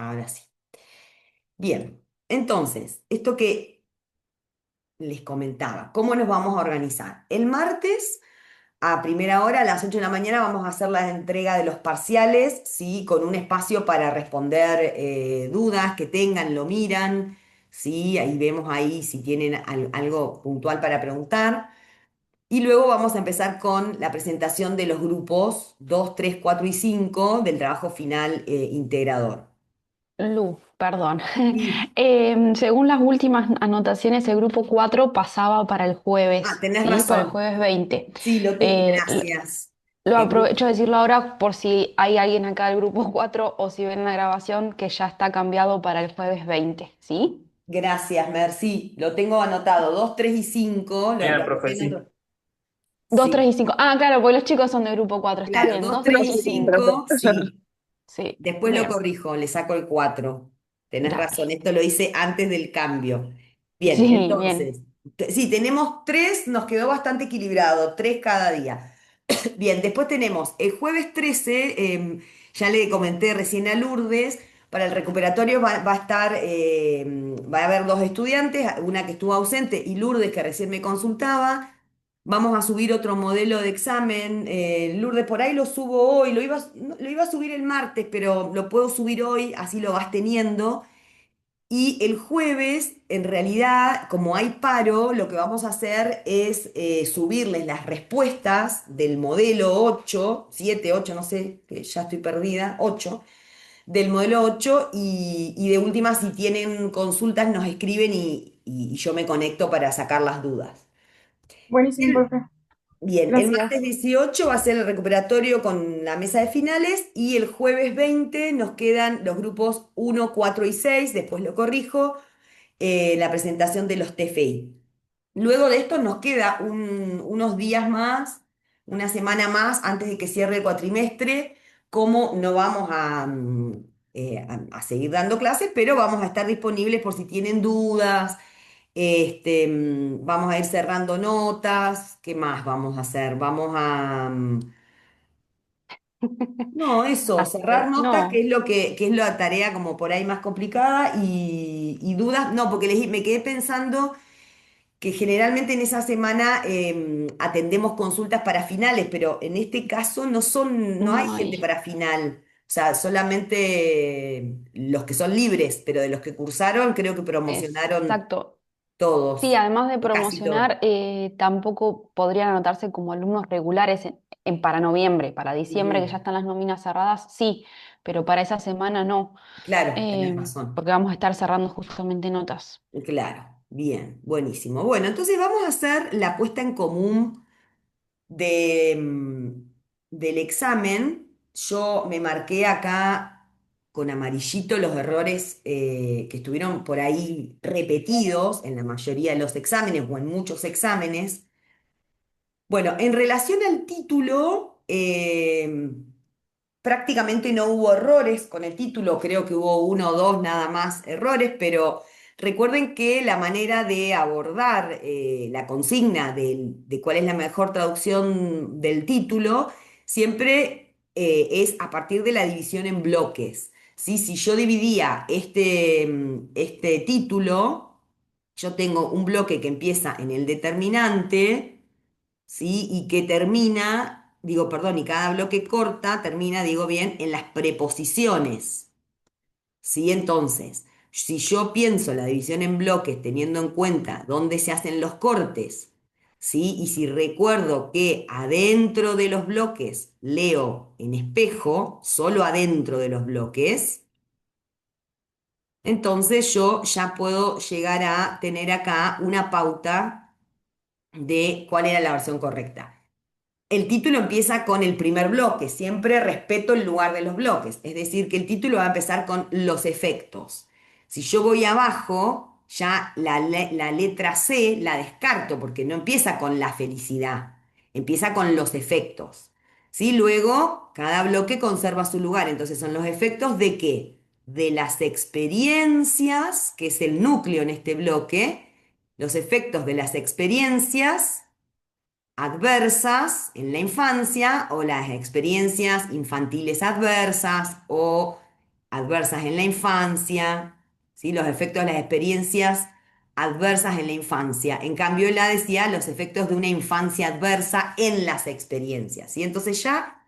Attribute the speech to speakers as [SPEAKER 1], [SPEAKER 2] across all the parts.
[SPEAKER 1] Ahora sí. Bien, entonces, esto que les comentaba, ¿cómo nos vamos a organizar? El martes, a primera hora, a las 8 de la mañana, vamos a hacer la entrega de los parciales, ¿sí? Con un espacio para responder dudas que tengan, lo miran, ¿sí? Ahí vemos ahí si tienen algo puntual para preguntar. Y luego vamos a empezar con la presentación de los grupos 2, 3, 4 y 5 del trabajo final integrador.
[SPEAKER 2] Lu, perdón.
[SPEAKER 1] Sí.
[SPEAKER 2] Según las últimas anotaciones, el grupo 4 pasaba para el
[SPEAKER 1] Ah,
[SPEAKER 2] jueves,
[SPEAKER 1] tenés
[SPEAKER 2] ¿sí? Para el
[SPEAKER 1] razón.
[SPEAKER 2] jueves 20.
[SPEAKER 1] Sí, lo tengo.
[SPEAKER 2] Eh, l-
[SPEAKER 1] Gracias.
[SPEAKER 2] lo
[SPEAKER 1] El grupo-
[SPEAKER 2] aprovecho de decirlo ahora por si hay alguien acá del grupo 4 o si ven la grabación que ya está cambiado para el jueves 20, ¿sí?
[SPEAKER 1] Gracias, Merci. Lo tengo anotado. 2, 3 y 5. Lo
[SPEAKER 3] Bien,
[SPEAKER 1] anoté
[SPEAKER 3] profe,
[SPEAKER 1] en
[SPEAKER 3] sí.
[SPEAKER 1] otro.
[SPEAKER 2] 2, 3
[SPEAKER 1] Sí,
[SPEAKER 2] y 5. Ah, claro, porque los chicos son del grupo 4. Está
[SPEAKER 1] claro.
[SPEAKER 2] bien,
[SPEAKER 1] 2,
[SPEAKER 2] 2,
[SPEAKER 1] tres
[SPEAKER 2] 3
[SPEAKER 1] y
[SPEAKER 2] y
[SPEAKER 3] Sí, profe.
[SPEAKER 2] 5.
[SPEAKER 1] 5. Sí.
[SPEAKER 2] Sí,
[SPEAKER 1] Después lo
[SPEAKER 2] bien,
[SPEAKER 1] corrijo, le saco el 4. Tenés
[SPEAKER 2] dale.
[SPEAKER 1] razón, esto lo hice antes del cambio. Bien,
[SPEAKER 2] Sí, bien.
[SPEAKER 1] entonces, sí, tenemos tres, nos quedó bastante equilibrado, tres cada día. Bien, después tenemos el jueves 13, ya le comenté recién a Lourdes, para el recuperatorio va a estar, va a haber dos estudiantes, una que estuvo ausente y Lourdes que recién me consultaba. Vamos a subir otro modelo de examen. Lourdes, por ahí lo subo hoy, lo iba a subir el martes, pero lo puedo subir hoy, así lo vas teniendo. Y el jueves, en realidad, como hay paro, lo que vamos a hacer es subirles las respuestas del modelo 8, 7, 8, no sé, que ya estoy perdida, 8, del modelo 8 y de última, si tienen consultas, nos escriben y yo me conecto para sacar las dudas.
[SPEAKER 3] Buenísimo, profe.
[SPEAKER 1] Bien, el martes
[SPEAKER 3] Gracias.
[SPEAKER 1] 18 va a ser el recuperatorio con la mesa de finales y el jueves 20 nos quedan los grupos 1, 4 y 6. Después lo corrijo, la presentación de los TFI. Luego de esto nos queda unos días más, una semana más antes de que cierre el cuatrimestre, como no vamos a seguir dando clases, pero vamos a estar disponibles por si tienen dudas. Vamos a ir cerrando notas. ¿Qué más vamos a hacer? No, eso, cerrar notas, que es
[SPEAKER 2] No,
[SPEAKER 1] que es la tarea como por ahí más complicada y dudas, no, porque me quedé pensando que generalmente en esa semana atendemos consultas para finales, pero en este caso no hay
[SPEAKER 2] no
[SPEAKER 1] gente
[SPEAKER 2] hay.
[SPEAKER 1] para final. O sea, solamente los que son libres, pero de los que cursaron, creo que promocionaron
[SPEAKER 2] Exacto. Sí,
[SPEAKER 1] todos,
[SPEAKER 2] además de
[SPEAKER 1] o casi todos.
[SPEAKER 2] promocionar, tampoco podrían anotarse como alumnos regulares para noviembre, para diciembre, que
[SPEAKER 1] Ujú.
[SPEAKER 2] ya están las nóminas cerradas, sí, pero para esa semana no,
[SPEAKER 1] Claro, tenés razón.
[SPEAKER 2] porque vamos a estar cerrando justamente notas.
[SPEAKER 1] Claro, bien, buenísimo. Bueno, entonces vamos a hacer la puesta en común del examen. Yo me marqué acá con amarillito los errores que estuvieron por ahí repetidos en la mayoría de los exámenes o en muchos exámenes. Bueno, en relación al título, prácticamente no hubo errores con el título, creo que hubo uno o dos nada más errores, pero recuerden que la manera de abordar la consigna de cuál es la mejor traducción del título siempre es a partir de la división en bloques. ¿Sí? Si yo dividía este título, yo tengo un bloque que empieza en el determinante. ¿Sí? Y que termina, digo, perdón, y cada bloque corta termina, digo bien, en las preposiciones, ¿sí? Entonces, si yo pienso la división en bloques teniendo en cuenta dónde se hacen los cortes, ¿sí? Y si recuerdo que adentro de los bloques leo en espejo, solo adentro de los bloques, entonces yo ya puedo llegar a tener acá una pauta de cuál era la versión correcta. El título empieza con el primer bloque, siempre respeto el lugar de los bloques, es decir, que el título va a empezar con los efectos. Si yo voy abajo, ya la letra C la descarto porque no empieza con la felicidad, empieza con los efectos. ¿Sí? Luego, cada bloque conserva su lugar, entonces son los efectos de qué? De las experiencias, que es el núcleo en este bloque, los efectos de las experiencias adversas en la infancia o las experiencias infantiles adversas o adversas en la infancia, ¿sí? Los efectos de las experiencias adversas en la infancia. En cambio, la decía los efectos de una infancia adversa en las experiencias, ¿sí? Entonces ya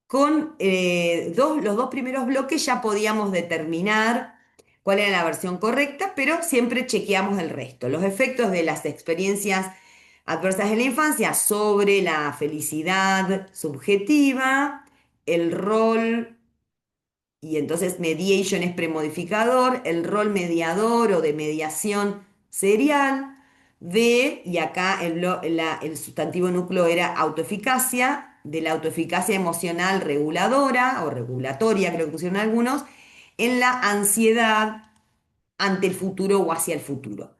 [SPEAKER 1] con los dos primeros bloques ya podíamos determinar cuál era la versión correcta, pero siempre chequeamos el resto. Los efectos de las experiencias adversas en la infancia sobre la felicidad subjetiva, el rol, y entonces mediation es premodificador, el rol mediador o de mediación serial, y acá el sustantivo núcleo era autoeficacia, de la autoeficacia emocional reguladora o regulatoria, creo que pusieron algunos, en la ansiedad ante el futuro o hacia el futuro.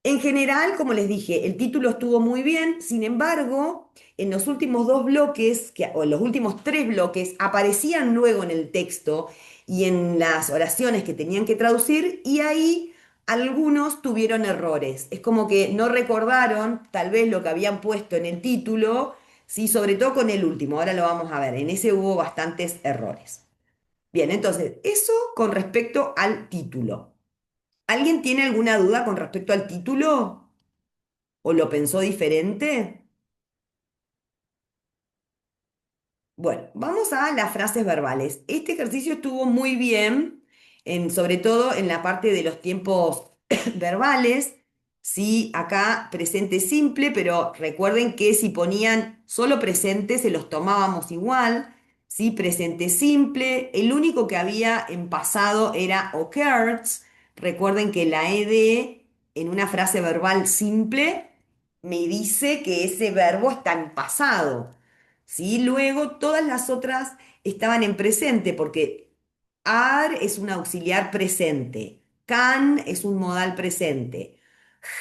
[SPEAKER 1] En general, como les dije, el título estuvo muy bien, sin embargo, en los últimos dos bloques, o en los últimos tres bloques, aparecían luego en el texto y en las oraciones que tenían que traducir, y ahí algunos tuvieron errores. Es como que no recordaron tal vez lo que habían puesto en el título, sí, sobre todo con el último, ahora lo vamos a ver, en ese hubo bastantes errores. Bien, entonces, eso con respecto al título. ¿Alguien tiene alguna duda con respecto al título? ¿O lo pensó diferente? Bueno, vamos a las frases verbales. Este ejercicio estuvo muy bien, sobre todo en la parte de los tiempos verbales. Sí, acá presente simple, pero recuerden que si ponían solo presente se los tomábamos igual. Sí, presente simple. El único que había en pasado era occurred. Recuerden que la ed en una frase verbal simple me dice que ese verbo está en pasado. ¿Sí? Luego todas las otras estaban en presente porque are es un auxiliar presente, can es un modal presente,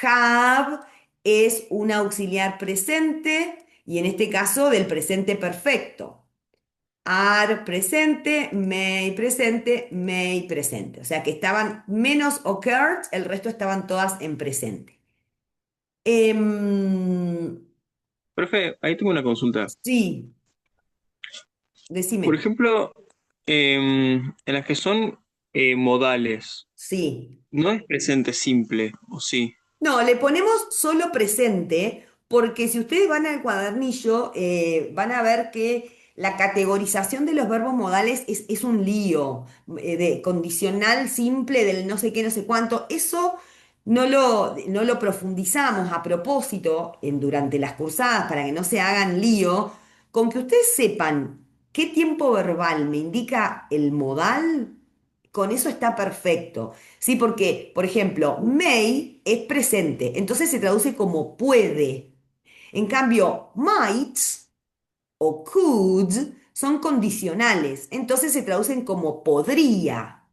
[SPEAKER 1] have es un auxiliar presente y en este caso del presente perfecto. Are presente, may presente. O sea que estaban menos occurred, el resto estaban todas en presente. Em,
[SPEAKER 4] Profe, ahí tengo una consulta.
[SPEAKER 1] sí,
[SPEAKER 4] Por
[SPEAKER 1] decime.
[SPEAKER 4] ejemplo, en las que son modales,
[SPEAKER 1] Sí.
[SPEAKER 4] no es presente simple, ¿o sí?
[SPEAKER 1] No, le ponemos solo presente porque si ustedes van al cuadernillo, van a ver que la categorización de los verbos modales es un lío, de condicional simple del no sé qué, no sé cuánto. Eso no lo profundizamos a propósito durante las cursadas para que no se hagan lío. Con que ustedes sepan qué tiempo verbal me indica el modal, con eso está perfecto. Sí, porque, por ejemplo, may es presente, entonces se traduce como puede. En cambio, might o could son condicionales, entonces se traducen como podría,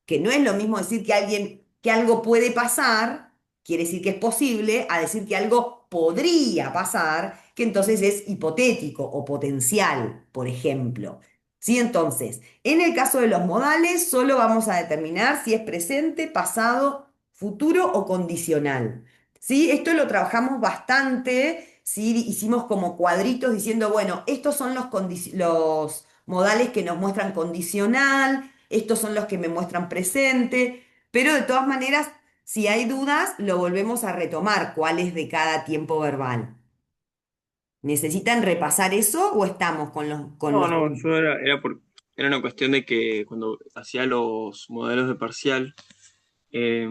[SPEAKER 1] que no es lo mismo decir que algo puede pasar, quiere decir que es posible, a decir que algo podría pasar, que entonces es hipotético o potencial, por ejemplo. ¿Sí? Entonces, en el caso de los modales, solo vamos a determinar si es presente, pasado, futuro o condicional. ¿Sí? Esto lo trabajamos bastante, ¿sí? Hicimos como cuadritos diciendo, bueno, estos son los modales que nos muestran condicional, estos son los que me muestran presente, pero de todas maneras, si hay dudas, lo volvemos a retomar, cuál es de cada tiempo verbal. ¿Necesitan repasar eso o estamos con
[SPEAKER 4] No,
[SPEAKER 1] los...
[SPEAKER 4] no, era una cuestión de que cuando hacía los modelos de parcial, eh,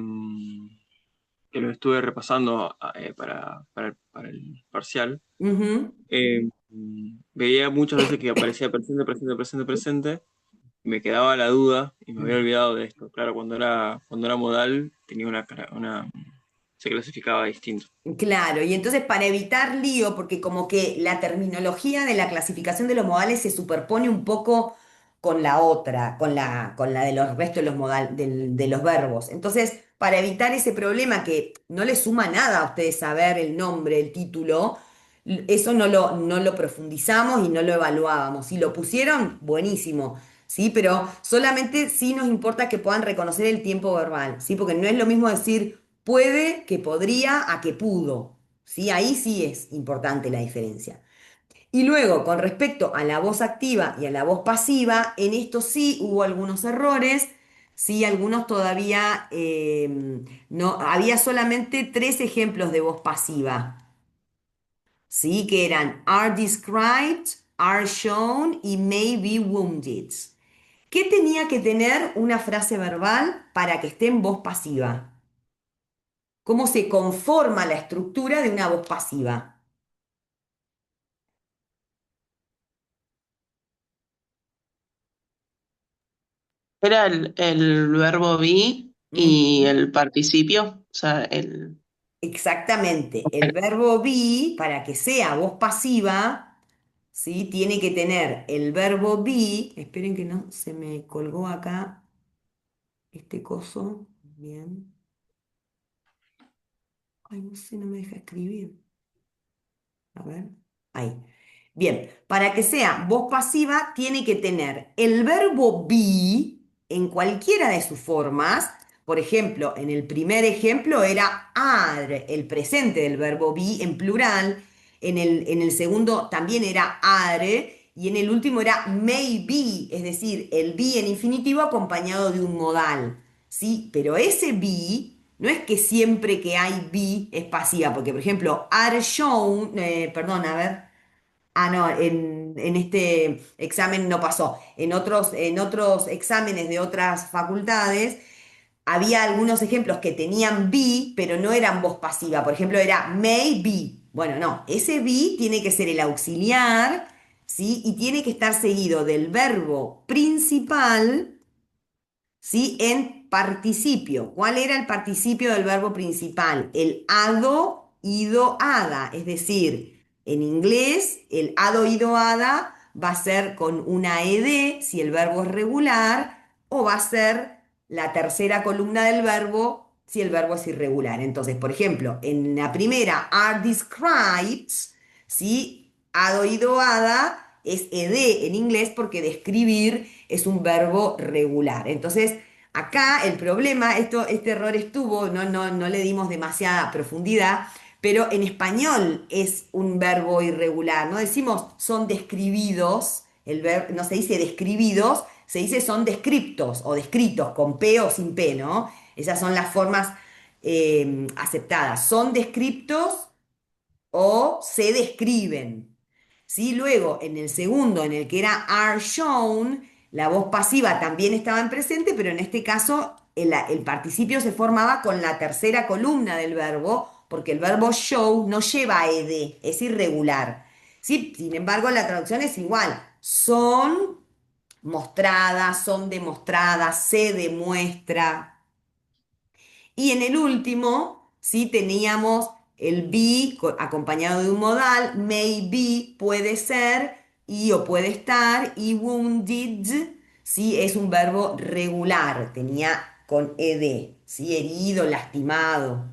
[SPEAKER 4] que los estuve repasando para el parcial,
[SPEAKER 1] Ujú.
[SPEAKER 4] veía muchas veces que aparecía presente, presente, presente, presente, y me quedaba la duda y me había olvidado de esto. Claro, cuando era modal tenía se clasificaba distinto.
[SPEAKER 1] Claro, y entonces para evitar lío, porque como que la terminología de la clasificación de los modales se superpone un poco con la otra, con la de los restos de de los verbos. Entonces, para evitar ese problema que no le suma nada a ustedes saber el nombre, el título, eso no lo profundizamos y no lo evaluábamos. Si lo pusieron, buenísimo. ¿Sí? Pero solamente sí nos importa que puedan reconocer el tiempo verbal, ¿sí? Porque no es lo mismo decir puede que podría a que pudo, ¿sí? Ahí sí es importante la diferencia. Y luego, con respecto a la voz activa y a la voz pasiva, en esto sí hubo algunos errores, sí, algunos todavía no, había solamente tres ejemplos de voz pasiva, sí, que eran are described, are shown y may be wounded. ¿Qué tenía que tener una frase verbal para que esté en voz pasiva? ¿Cómo se conforma la estructura de una voz pasiva?
[SPEAKER 5] Era el verbo be y
[SPEAKER 1] Ujú.
[SPEAKER 5] el participio, o sea, el...
[SPEAKER 1] Exactamente, el verbo be, para que sea voz pasiva, ¿sí? Tiene que tener el verbo be, esperen que no se me colgó acá este coso, bien, ay, no sé, no me deja escribir, a ver, ahí. Bien, para que sea voz pasiva, tiene que tener el verbo be en cualquiera de sus formas. Por ejemplo, en el primer ejemplo era are, el presente del verbo be en plural. En el segundo también era are. Y en el último era may be, es decir, el be en infinitivo acompañado de un modal. ¿Sí? Pero ese be no es que siempre que hay be es pasiva, porque por ejemplo, are shown, perdón, a ver. Ah, no, en este examen no pasó. En otros exámenes de otras facultades había algunos ejemplos que tenían be, pero no eran voz pasiva. Por ejemplo, era may be. Bueno, no, ese be tiene que ser el auxiliar, ¿sí? Y tiene que estar seguido del verbo principal, ¿sí? En participio. ¿Cuál era el participio del verbo principal? El hado, ido, hada. Es decir, en inglés, el hado, ido, hada va a ser con una ed si el verbo es regular, o va a ser la tercera columna del verbo si el verbo es irregular. Entonces, por ejemplo, en la primera, are described, ¿sí? Hado, ido, hada es ed en inglés porque describir es un verbo regular. Entonces, acá el problema, este error estuvo, no le dimos demasiada profundidad, pero en español es un verbo irregular. No decimos son describidos, no se dice describidos, se dice son descriptos o descritos, con P o sin P, ¿no? Esas son las formas aceptadas. Son descriptos o se describen. ¿Sí? Luego, en el segundo, en el que era are shown, la voz pasiva también estaba en presente, pero en este caso el participio se formaba con la tercera columna del verbo, porque el verbo show no lleva ed, es irregular. ¿Sí? Sin embargo, la traducción es igual. Son mostradas, son demostradas, se demuestra. Y en el último, sí, teníamos el be acompañado de un modal, may be puede ser y o puede estar, y wounded, sí, es un verbo regular, tenía con ed, sí, herido, lastimado.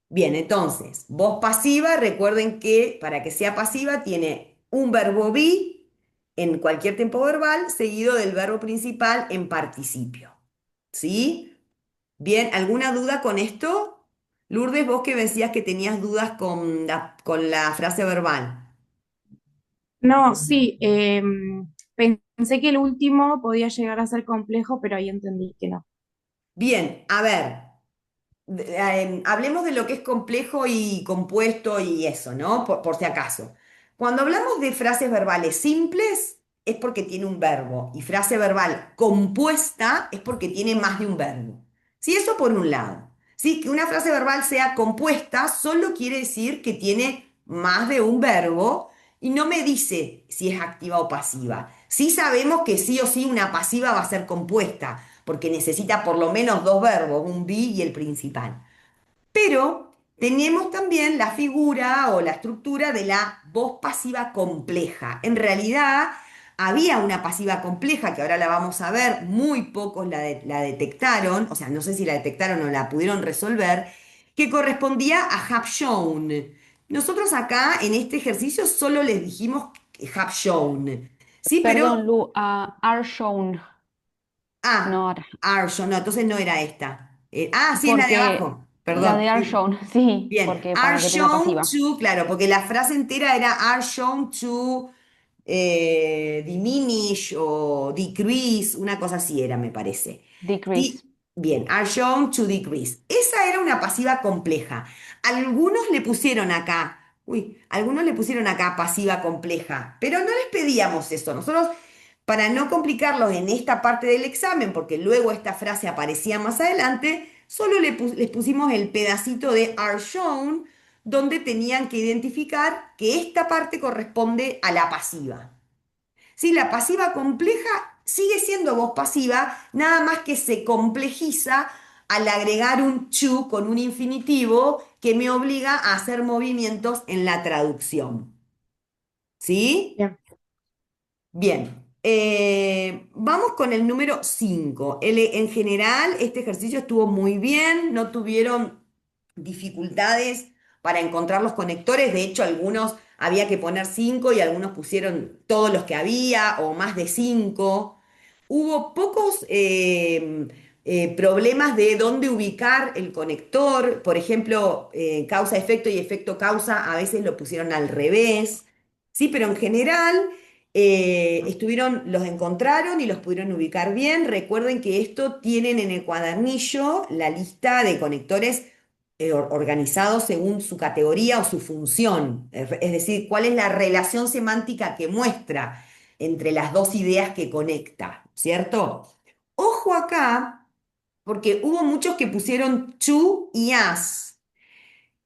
[SPEAKER 1] Bien, entonces, voz pasiva, recuerden que para que sea pasiva tiene un verbo be en cualquier tiempo verbal seguido del verbo principal en participio. ¿Sí? Bien, ¿alguna duda con esto? Lourdes, vos que decías que tenías dudas con la frase verbal.
[SPEAKER 3] No, sí, pensé que el último podía llegar a ser complejo, pero ahí entendí que no.
[SPEAKER 1] Bien, a ver, hablemos de lo que es complejo y compuesto y eso, ¿no? Por si acaso. Cuando hablamos de frases verbales simples, es porque tiene un verbo, y frase verbal compuesta es porque tiene más de un verbo. Sí, eso por un lado. Sí, que una frase verbal sea compuesta solo quiere decir que tiene más de un verbo y no me dice si es activa o pasiva. Sí sabemos que sí o sí una pasiva va a ser compuesta porque necesita por lo menos dos verbos, un be y el principal. Pero tenemos también la figura o la estructura de la voz pasiva compleja. En realidad había una pasiva compleja que ahora la vamos a ver, muy pocos la detectaron, o sea, no sé si la detectaron o la pudieron resolver, que correspondía a have shown. Nosotros acá en este ejercicio solo les dijimos have shown. Sí, pero
[SPEAKER 2] Perdón, Lu, are shown,
[SPEAKER 1] ah,
[SPEAKER 2] no are.
[SPEAKER 1] Arshon, no, entonces no era esta. Sí, es la de
[SPEAKER 2] Porque,
[SPEAKER 1] abajo.
[SPEAKER 2] La
[SPEAKER 1] Perdón.
[SPEAKER 2] de are shown, sí,
[SPEAKER 1] Bien,
[SPEAKER 2] porque
[SPEAKER 1] are
[SPEAKER 2] para que tenga
[SPEAKER 1] shown
[SPEAKER 2] pasiva.
[SPEAKER 1] to, claro, porque la frase entera era are shown to diminish o decrease, una cosa así era, me parece.
[SPEAKER 2] Decrease.
[SPEAKER 1] Sí, bien, are shown to decrease. Esa era una pasiva compleja. Algunos le pusieron acá, algunos le pusieron acá pasiva compleja, pero no les pedíamos eso. Nosotros, para no complicarlos en esta parte del examen, porque luego esta frase aparecía más adelante, solo les pusimos el pedacito de are shown, donde tenían que identificar que esta parte corresponde a la pasiva. ¿Sí? La pasiva compleja sigue siendo voz pasiva, nada más que se complejiza al agregar un to con un infinitivo que me obliga a hacer movimientos en la traducción. ¿Sí?
[SPEAKER 3] Bien.
[SPEAKER 1] Bien, vamos con el número 5. En general, este ejercicio estuvo muy bien, no tuvieron dificultades para encontrar los conectores. De hecho, algunos había que poner 5 y algunos pusieron todos los que había o más de 5. Hubo pocos problemas de dónde ubicar el conector. Por ejemplo, causa-efecto y efecto-causa a veces lo pusieron al revés. Sí, pero en general los encontraron y los pudieron ubicar bien. Recuerden que esto tienen en el cuadernillo la lista de conectores organizados según su categoría o su función. Es decir, cuál es la relación semántica que muestra entre las dos ideas que conecta, ¿cierto? Ojo acá, porque hubo muchos que pusieron to y as.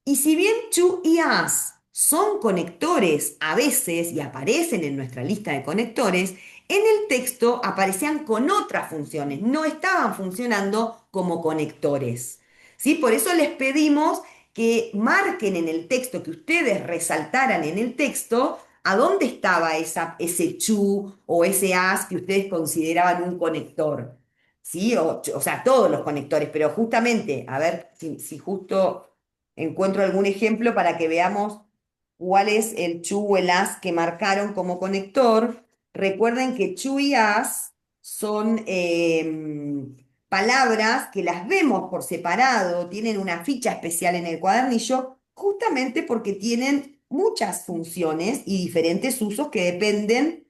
[SPEAKER 1] Y si bien to y as son conectores a veces y aparecen en nuestra lista de conectores, en el texto aparecían con otras funciones, no estaban funcionando como conectores. ¿Sí? Por eso les pedimos que marquen en el texto, que ustedes resaltaran en el texto a dónde estaba ese to o ese as que ustedes consideraban un conector. ¿Sí? O sea, todos los conectores, pero justamente, a ver si justo encuentro algún ejemplo para que veamos cuál es el chu o el as que marcaron como conector. Recuerden que chu y as son palabras que las vemos por separado, tienen una ficha especial en el cuadernillo, justamente porque tienen muchas funciones y diferentes usos que dependen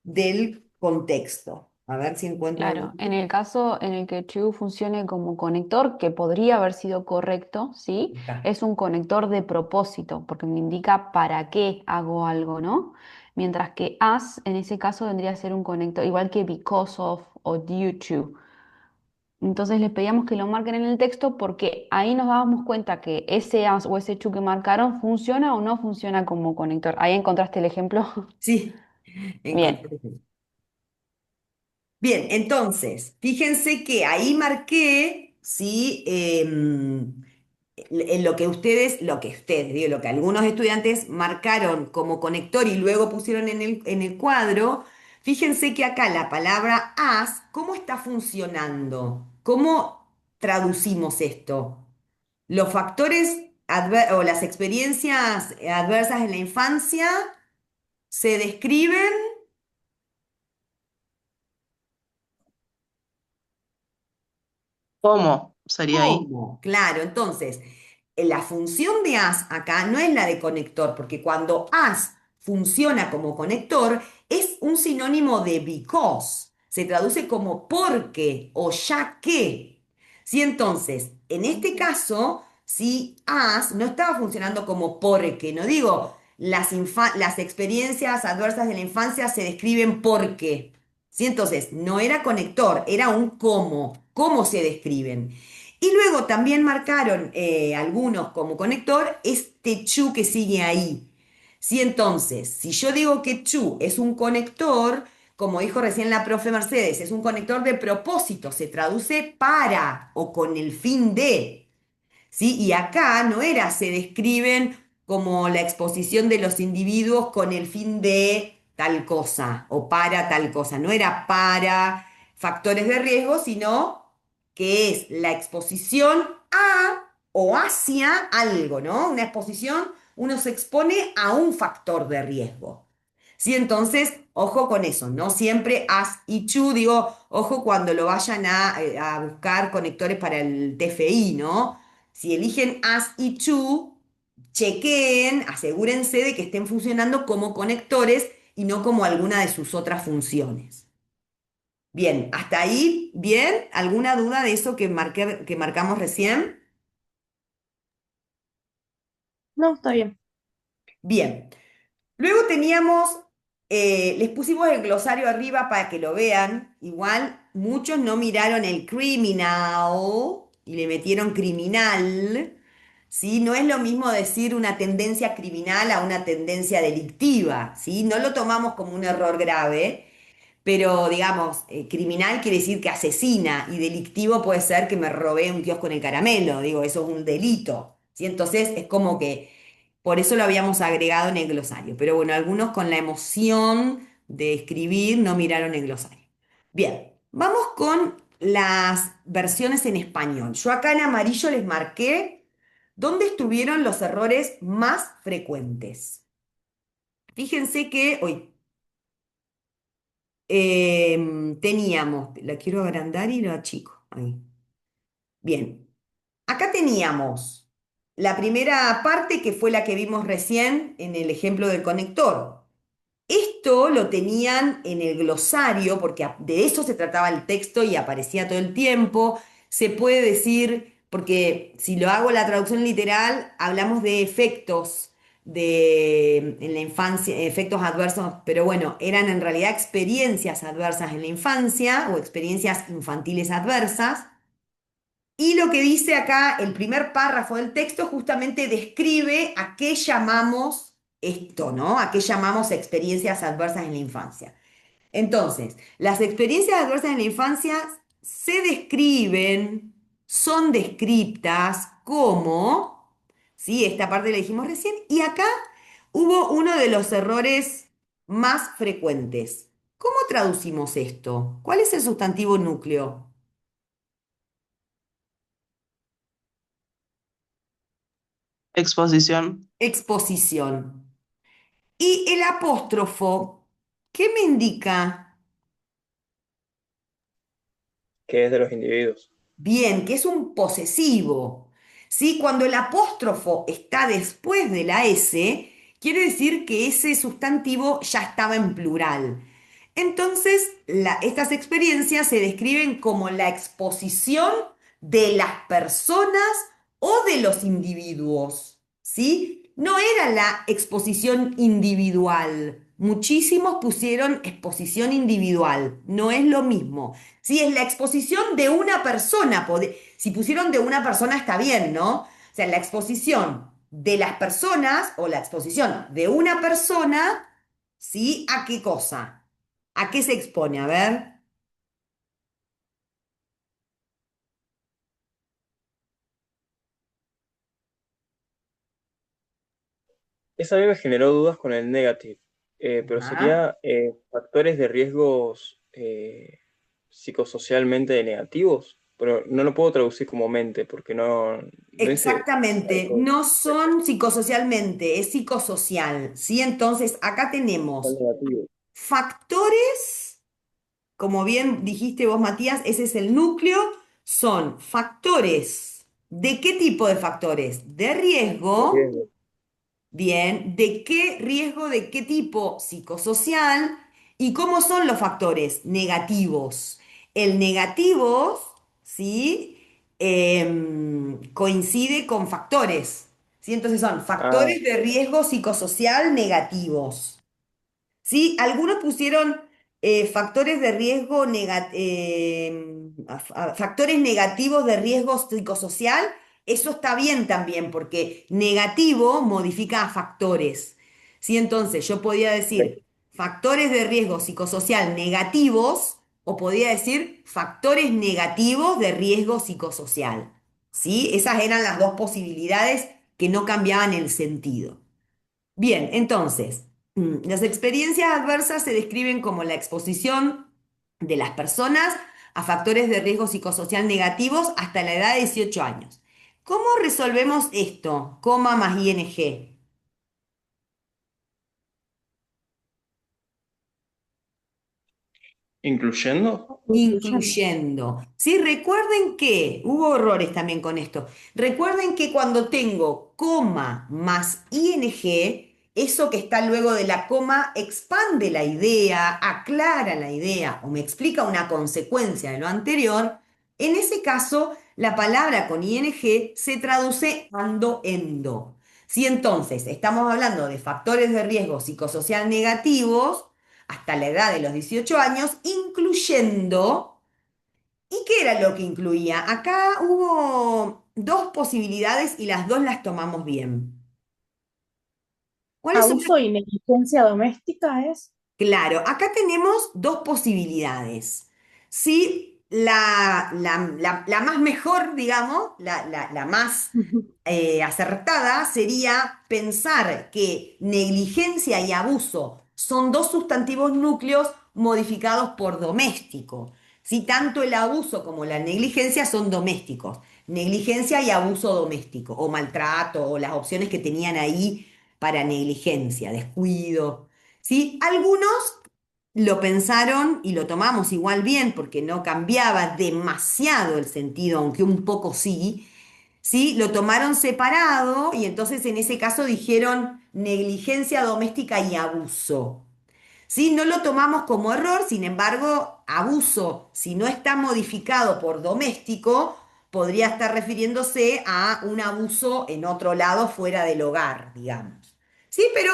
[SPEAKER 1] del contexto. A ver si encuentro
[SPEAKER 2] Claro,
[SPEAKER 1] algún.
[SPEAKER 2] en el caso en el que to funcione como conector, que podría haber sido correcto, ¿sí?
[SPEAKER 1] Acá.
[SPEAKER 2] Es un conector de propósito, porque me indica para qué hago algo, ¿no? Mientras que as, en ese caso, vendría a ser un conector, igual que because of o due to. Entonces les pedíamos que lo marquen en el texto porque ahí nos dábamos cuenta que ese as o ese to que marcaron funciona o no funciona como conector. Ahí encontraste el ejemplo.
[SPEAKER 1] Sí,
[SPEAKER 2] Bien,
[SPEAKER 1] encontré. Bien, entonces, fíjense que ahí marqué, ¿sí? En lo que algunos estudiantes marcaron como conector y luego pusieron en el cuadro, fíjense que acá la palabra as, ¿cómo está funcionando? ¿Cómo traducimos esto? Los factores o las experiencias adversas en la infancia se describen.
[SPEAKER 5] ¿Cómo sería ahí?
[SPEAKER 1] ¿Cómo? Claro, entonces, la función de as acá no es la de conector, porque cuando as funciona como conector, es un sinónimo de because. Se traduce como porque o ya que. Sí, entonces, en este caso, si as no estaba funcionando como porque, no digo, las experiencias adversas de la infancia se describen porque. Sí, entonces, no era conector, era un cómo se describen. Y luego también marcaron algunos como conector este chu que sigue ahí. Sí, entonces, si yo digo que chu es un conector, como dijo recién la profe Mercedes, es un conector de propósito, se traduce para o con el fin de. ¿Sí? Y acá no era, se describen como la exposición de los individuos con el fin de tal cosa o para tal cosa. No era para factores de riesgo, sino que es la exposición a o hacia algo, ¿no? Una exposición, uno se expone a un factor de riesgo. ¿Sí? Entonces, ojo con eso, no siempre as y chu, digo, ojo cuando lo vayan a buscar conectores para el TFI, ¿no? Si eligen as y to, chequeen, asegúrense de que estén funcionando como conectores y no como alguna de sus otras funciones. Bien, hasta ahí, bien. ¿Alguna duda de eso que marcamos recién?
[SPEAKER 3] No, está bien.
[SPEAKER 1] Bien. Luego teníamos, les pusimos el glosario arriba para que lo vean. Igual muchos no miraron el criminal y le metieron criminal. ¿Sí? No es lo mismo decir una tendencia criminal a una tendencia delictiva. ¿Sí? No lo tomamos como un error grave. Pero, digamos, criminal quiere decir que asesina y delictivo puede ser que me robé un kiosco en el caramelo, digo, eso es un delito, ¿sí? Entonces es como que por eso lo habíamos agregado en el glosario, pero bueno, algunos con la emoción de escribir no miraron el glosario. Bien, vamos con las versiones en español. Yo acá en amarillo les marqué dónde estuvieron los errores más frecuentes. Fíjense que, hoy teníamos, la quiero agrandar y lo achico. Ahí. Bien, acá teníamos la primera parte que fue la que vimos recién en el ejemplo del conector. Esto lo tenían en el glosario porque de eso se trataba el texto y aparecía todo el tiempo. Se puede decir, porque si lo hago la traducción literal, hablamos de efectos en la infancia, efectos adversos, pero bueno, eran en realidad experiencias adversas en la infancia o experiencias infantiles adversas. Y lo que dice acá, el primer párrafo del texto justamente describe a qué llamamos esto, ¿no? A qué llamamos experiencias adversas en la infancia. Entonces, las experiencias adversas en la infancia se describen, son descriptas como, ¿sí? Esta parte la dijimos recién, y acá hubo uno de los errores más frecuentes. ¿Cómo traducimos esto? ¿Cuál es el sustantivo núcleo?
[SPEAKER 5] Exposición.
[SPEAKER 1] Exposición. Y el apóstrofo, ¿qué me indica?
[SPEAKER 4] Que es de los individuos.
[SPEAKER 1] Bien, que es un posesivo. ¿Sí? Cuando el apóstrofo está después de la S, quiere decir que ese sustantivo ya estaba en plural. Entonces, estas experiencias se describen como la exposición de las personas o de los individuos, ¿sí? No era la exposición individual. Muchísimos pusieron exposición individual. No es lo mismo. Sí, es la exposición de una persona. Si pusieron de una persona está bien, ¿no? O sea, la exposición de las personas o la exposición de una persona, ¿sí? ¿A qué cosa? ¿A qué se expone? A ver.
[SPEAKER 4] Esa a mí me generó dudas con el negative, pero
[SPEAKER 1] Ajá.
[SPEAKER 4] sería factores de riesgos psicosocialmente negativos, pero no lo puedo traducir como mente, porque no dice
[SPEAKER 1] Exactamente,
[SPEAKER 4] algo
[SPEAKER 1] no son psicosocialmente, es psicosocial, ¿sí? Entonces, acá tenemos
[SPEAKER 4] negativo.
[SPEAKER 1] factores, como bien dijiste vos, Matías, ese es el núcleo, son factores. ¿De qué tipo de factores? De
[SPEAKER 4] De
[SPEAKER 1] riesgo.
[SPEAKER 4] riesgo.
[SPEAKER 1] Bien, ¿de qué riesgo, de qué tipo psicosocial y cómo son los factores negativos? El negativo, ¿sí? Coincide con factores, ¿sí? Entonces son
[SPEAKER 4] Ah,
[SPEAKER 1] factores de riesgo psicosocial negativos. Sí, algunos pusieron factores de riesgo, factores negativos de riesgo psicosocial. Eso está bien también, porque negativo modifica a factores. ¿Sí? Entonces, yo podía decir factores de riesgo psicosocial negativos o podía decir factores negativos de riesgo psicosocial. ¿Sí? Esas eran las dos posibilidades que no cambiaban el sentido. Bien, entonces, las experiencias adversas se describen como la exposición de las personas a factores de riesgo psicosocial negativos hasta la edad de 18 años. ¿Cómo resolvemos esto? Coma más ing.
[SPEAKER 4] ¿Incluyendo?
[SPEAKER 1] Incluyendo. Sí, recuerden que hubo errores también con esto. Recuerden que cuando tengo coma más ing, eso que está luego de la coma expande la idea, aclara la idea o me explica una consecuencia de lo anterior. En ese caso, la palabra con ing se traduce ando, endo. Si entonces estamos hablando de factores de riesgo psicosocial negativos, hasta la edad de los 18 años, incluyendo, ¿y qué era lo que incluía? Acá hubo dos posibilidades y las dos las tomamos bien. ¿Cuáles son las?
[SPEAKER 3] Abuso y negligencia doméstica es.
[SPEAKER 1] Claro, acá tenemos dos posibilidades. Sí, la más mejor, digamos, la más acertada sería pensar que negligencia y abuso son dos sustantivos núcleos modificados por doméstico. Si tanto el abuso como la negligencia son domésticos. Negligencia y abuso doméstico, o maltrato, o las opciones que tenían ahí para negligencia, descuido. ¿Sí? Algunos lo pensaron y lo tomamos igual bien porque no cambiaba demasiado el sentido, aunque un poco sí. ¿Sí? Lo tomaron separado y entonces en ese caso dijeron negligencia doméstica y abuso. ¿Sí? No lo tomamos como error, sin embargo, abuso, si no está modificado por doméstico, podría estar refiriéndose a un abuso en otro lado fuera del hogar, digamos. ¿Sí? Pero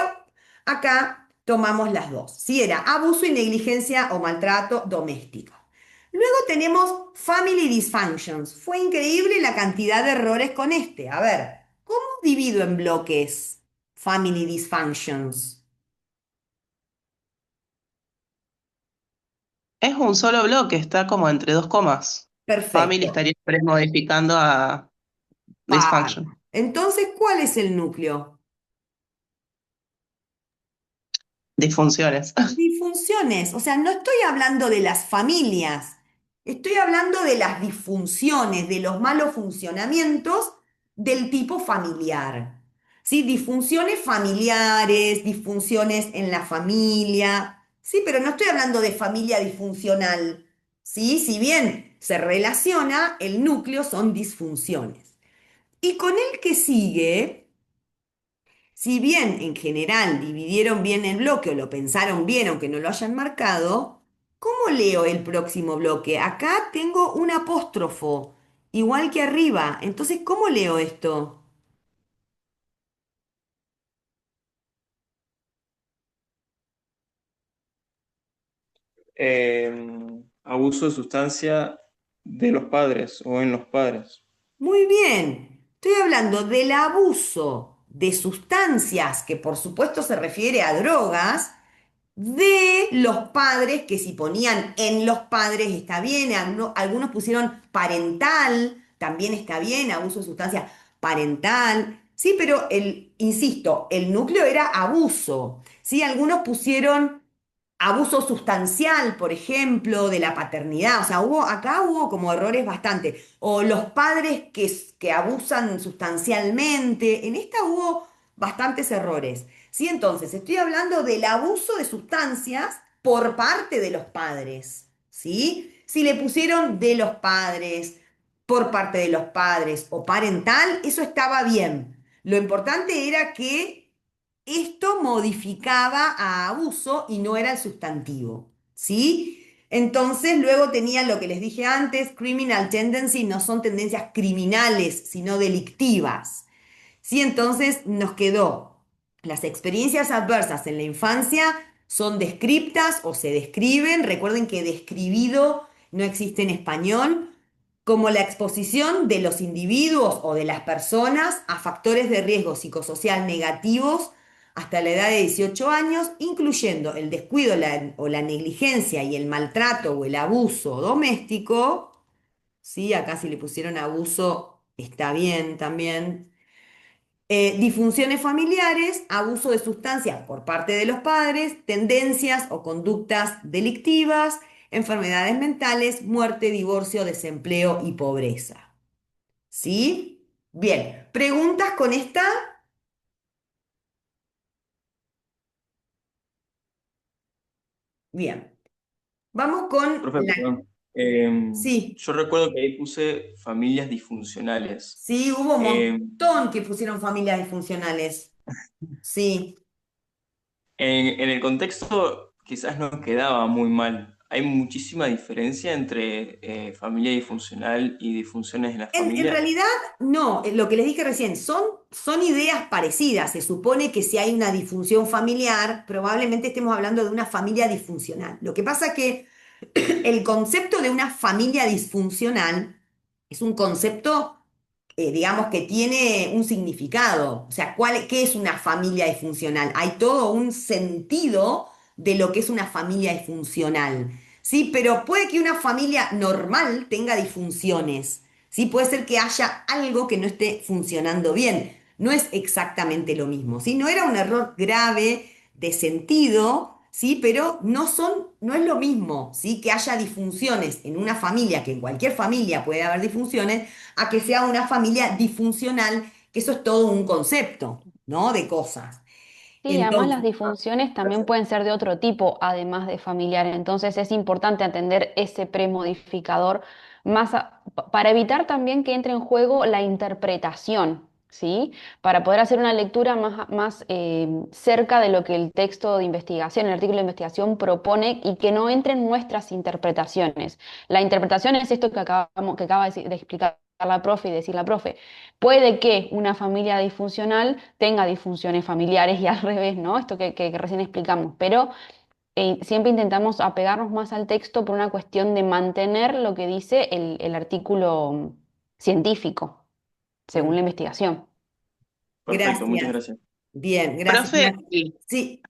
[SPEAKER 1] acá tomamos las dos. Si era abuso y negligencia o maltrato doméstico. Luego tenemos family dysfunctions. Fue increíble la cantidad de errores con este. A ver, ¿cómo divido en bloques family dysfunctions?
[SPEAKER 5] Es un solo bloque, está como entre dos comas. Family
[SPEAKER 1] Perfecto.
[SPEAKER 5] estaría modificando a
[SPEAKER 1] Par.
[SPEAKER 5] dysfunction.
[SPEAKER 1] Entonces, ¿cuál es el núcleo?
[SPEAKER 5] Disfunciones.
[SPEAKER 1] Disfunciones. O sea, no estoy hablando de las familias, estoy hablando de las disfunciones, de los malos funcionamientos del tipo familiar. ¿Sí? Disfunciones familiares, disfunciones en la familia. Sí, pero no estoy hablando de familia disfuncional. ¿Sí? Si bien se relaciona, el núcleo son disfunciones. Y con el que sigue, si bien en general dividieron bien el bloque o lo pensaron bien aunque no lo hayan marcado, ¿cómo leo el próximo bloque? Acá tengo un apóstrofo, igual que arriba. Entonces, ¿cómo leo esto?
[SPEAKER 4] Abuso de sustancia de los padres o en los padres.
[SPEAKER 1] Muy bien, estoy hablando del abuso de sustancias, que por supuesto se refiere a drogas, de los padres, que si ponían en los padres está bien, algunos pusieron parental, también está bien, abuso de sustancia parental, sí, pero insisto, el núcleo era abuso, sí, algunos pusieron abuso sustancial, por ejemplo, de la paternidad, o sea, acá hubo como errores bastante, o los padres que abusan sustancialmente, en esta hubo bastantes errores. Sí, entonces estoy hablando del abuso de sustancias por parte de los padres, ¿sí? Si le pusieron de los padres, por parte de los padres o parental, eso estaba bien. Lo importante era que esto modificaba a abuso y no era el sustantivo, ¿sí? Entonces, luego tenía lo que les dije antes, criminal tendency, no son tendencias criminales, sino delictivas. Sí, entonces nos quedó las experiencias adversas en la infancia son descriptas o se describen. Recuerden que describido no existe en español, como la exposición de los individuos o de las personas a factores de riesgo psicosocial negativos hasta la edad de 18 años, incluyendo el descuido o la negligencia y el maltrato o el abuso doméstico. Sí, acá si le pusieron abuso está bien también. Disfunciones familiares, abuso de sustancias por parte de los padres, tendencias o conductas delictivas, enfermedades mentales, muerte, divorcio, desempleo y pobreza. ¿Sí? Bien, ¿preguntas con esta? Bien. Vamos con
[SPEAKER 4] Profe,
[SPEAKER 1] la...
[SPEAKER 4] perdón.
[SPEAKER 1] Sí,
[SPEAKER 4] Yo recuerdo que ahí puse familias disfuncionales.
[SPEAKER 1] sí, hubo un
[SPEAKER 4] Em,
[SPEAKER 1] montón que pusieron familias disfuncionales. Sí.
[SPEAKER 4] en el contexto quizás no quedaba muy mal. Hay muchísima diferencia entre familia disfuncional y disfunciones en la
[SPEAKER 1] En
[SPEAKER 4] familia.
[SPEAKER 1] realidad, no, lo que les dije recién, son ideas parecidas. Se supone que si hay una disfunción familiar, probablemente estemos hablando de una familia disfuncional. Lo que pasa que el concepto de una familia disfuncional es un concepto, digamos, que tiene un significado. O sea, ¿qué es una familia disfuncional? Hay todo un sentido de lo que es una familia disfuncional. Sí, pero puede que una familia normal tenga disfunciones. Sí, puede ser que haya algo que no esté funcionando bien. No es exactamente lo mismo. ¿Sí? No era un error grave de sentido, ¿sí? Pero no es lo mismo, ¿sí? Que haya disfunciones en una familia, que en cualquier familia puede haber disfunciones, a que sea una familia disfuncional, que eso es todo un concepto, ¿no? De cosas.
[SPEAKER 2] Sí, además las
[SPEAKER 1] Entonces,
[SPEAKER 2] disfunciones también pueden ser de otro tipo, además de familiar. Entonces es importante atender ese premodificador para evitar también que entre en juego la interpretación, ¿sí? Para poder hacer una lectura más cerca de lo que el texto de investigación, el artículo de investigación propone y que no entren nuestras interpretaciones. La interpretación es esto que acaba de explicar la profe y decir la profe. Puede que una familia disfuncional tenga disfunciones familiares y al revés, ¿no? Esto que recién explicamos, pero siempre intentamos apegarnos más al texto por una cuestión de mantener lo que dice el artículo científico, según
[SPEAKER 1] mm,
[SPEAKER 2] la investigación.
[SPEAKER 4] Perfecto, muchas
[SPEAKER 1] gracias.
[SPEAKER 4] gracias.
[SPEAKER 1] Bien, gracias.
[SPEAKER 5] Profe, y,
[SPEAKER 1] Sí,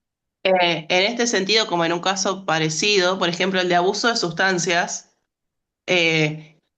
[SPEAKER 5] en este sentido, como en un caso parecido, por ejemplo, el de abuso de sustancias,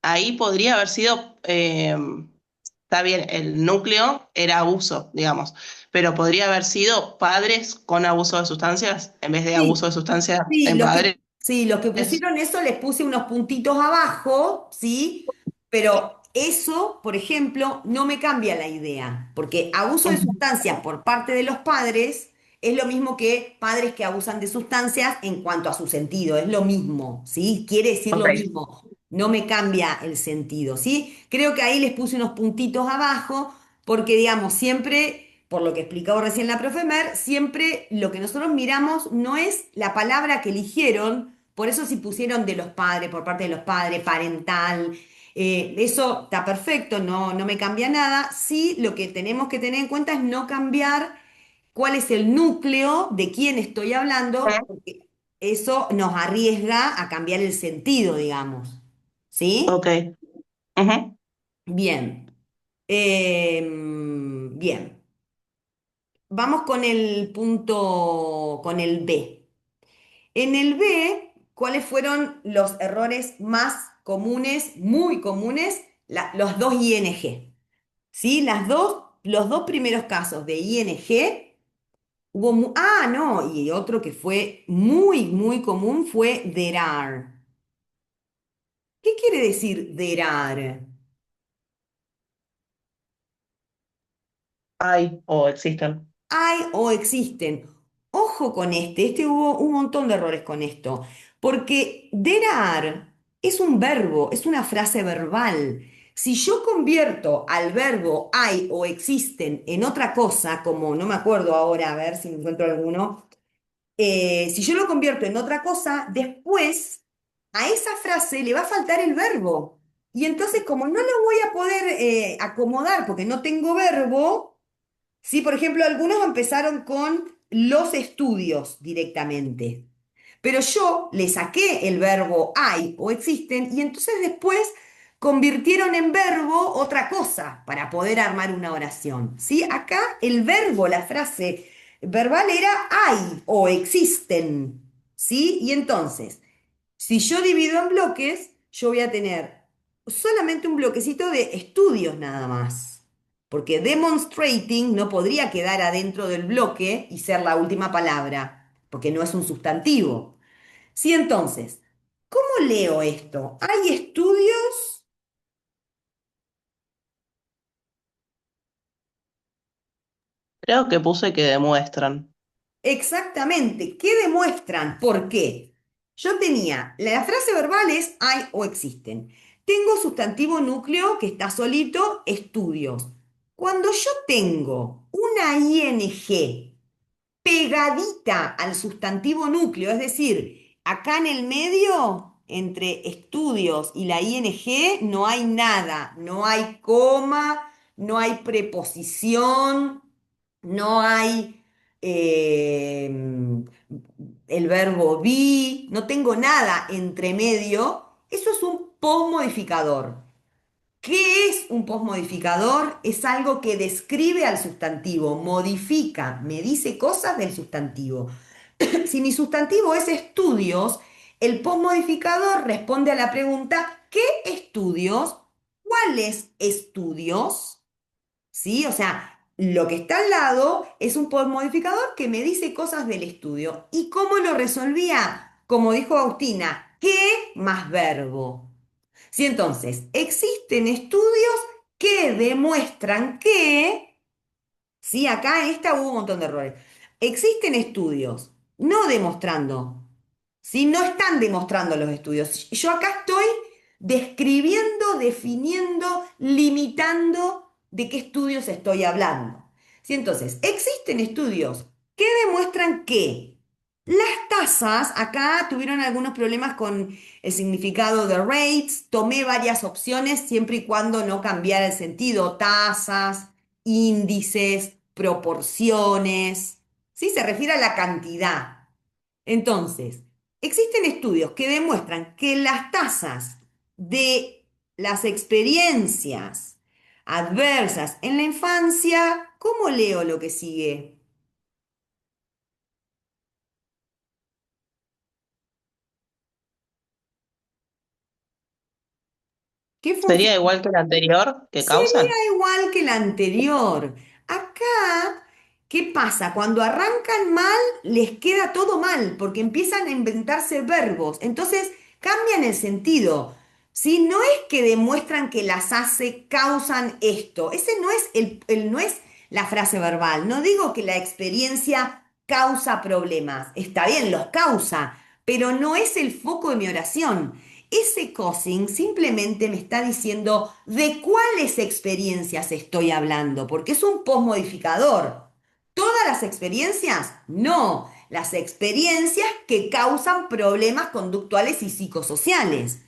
[SPEAKER 5] ahí podría haber sido, está bien, el núcleo era abuso, digamos, pero podría haber sido padres con abuso de sustancias en vez de abuso
[SPEAKER 1] sí.
[SPEAKER 5] de sustancias
[SPEAKER 1] Sí,
[SPEAKER 5] en padres.
[SPEAKER 1] los que pusieron eso les puse unos puntitos abajo, ¿sí? Pero eso, por ejemplo, no me cambia la idea, porque abuso de
[SPEAKER 5] Ujú.
[SPEAKER 1] sustancias por parte de los padres es lo mismo que padres que abusan de sustancias en cuanto a su sentido, es lo mismo, ¿sí? Quiere decir
[SPEAKER 5] Ok,
[SPEAKER 1] lo mismo, no me cambia el sentido, ¿sí? Creo que ahí les puse unos puntitos abajo, porque digamos, siempre por lo que explicaba recién la profe Mer, siempre lo que nosotros miramos no es la palabra que eligieron, por eso si pusieron de los padres, por parte de los padres, parental, eso está perfecto, no me cambia nada. Sí, lo que tenemos que tener en cuenta es no cambiar cuál es el núcleo de quién estoy hablando, porque eso nos arriesga a cambiar el sentido, digamos. ¿Sí?
[SPEAKER 5] ok. Ujú.
[SPEAKER 1] Bien. Bien. Vamos con el punto, con el B. En el B, ¿cuáles fueron los errores más comunes, muy comunes? Los dos ING. ¿Sí? Los dos primeros casos de ING, no, y otro que fue muy común fue there are. ¿Qué quiere decir there are?
[SPEAKER 5] Hay o existen.
[SPEAKER 1] Hay o existen. Ojo con este hubo un montón de errores con esto, porque derar es un verbo, es una frase verbal. Si yo convierto al verbo hay o existen en otra cosa, como no me acuerdo ahora, a ver si encuentro alguno, si yo lo convierto en otra cosa, después a esa frase le va a faltar el verbo. Y entonces, como no lo voy a poder acomodar porque no tengo verbo, sí, por ejemplo, algunos empezaron con los estudios directamente, pero yo le saqué el verbo hay o existen y entonces después convirtieron en verbo otra cosa para poder armar una oración. ¿Sí? Acá el verbo, la frase verbal era hay o existen. ¿Sí? Y entonces, si yo divido en bloques, yo voy a tener solamente un bloquecito de estudios nada más. Porque demonstrating no podría quedar adentro del bloque y ser la última palabra, porque no es un sustantivo. Sí, entonces, ¿cómo leo esto? ¿Hay estudios?
[SPEAKER 5] Creo que puse que demuestran.
[SPEAKER 1] Exactamente. ¿Qué demuestran? ¿Por qué? Yo tenía, la frase verbal es hay o existen. Tengo sustantivo núcleo que está solito, estudios. Cuando yo tengo una ing pegadita al sustantivo núcleo, es decir, acá en el medio, entre estudios y la ing, no hay nada, no hay coma, no hay preposición, no hay el verbo be, no tengo nada entre medio, eso es un posmodificador. ¿Qué es un posmodificador? Es algo que describe al sustantivo, modifica, me dice cosas del sustantivo. Si mi sustantivo es estudios, el posmodificador responde a la pregunta, ¿qué estudios? ¿Cuáles estudios? ¿Sí? O sea, lo que está al lado es un modificador que me dice cosas del estudio. ¿Y cómo lo resolvía? Como dijo Agustina, ¿qué más verbo? Sí, entonces, existen estudios que demuestran que, sí, acá en esta hubo un montón de errores. Existen estudios, no demostrando, ¿sí? No están demostrando los estudios. Yo acá estoy describiendo, definiendo, limitando de qué estudios estoy hablando. ¿Sí? Entonces, existen estudios que demuestran que las tasas, acá tuvieron algunos problemas con el significado de rates, tomé varias opciones siempre y cuando no cambiara el sentido, tasas, índices, proporciones, ¿sí? Se refiere a la cantidad. Entonces, existen estudios que demuestran que las tasas de las experiencias adversas en la infancia, ¿cómo leo lo que sigue? ¿Qué función?
[SPEAKER 5] ¿Sería igual que el anterior, que causan?
[SPEAKER 1] Sería igual que la anterior. Acá, ¿qué pasa? Cuando arrancan mal, les queda todo mal, porque empiezan a inventarse verbos. Entonces, cambian el sentido. Si no es que demuestran que las hace, causan esto. Ese no es no es la frase verbal. No digo que la experiencia causa problemas. Está bien, los causa, pero no es el foco de mi oración. Ese causing simplemente me está diciendo de cuáles experiencias estoy hablando, porque es un posmodificador. ¿Todas las experiencias? No, las experiencias que causan problemas conductuales y psicosociales.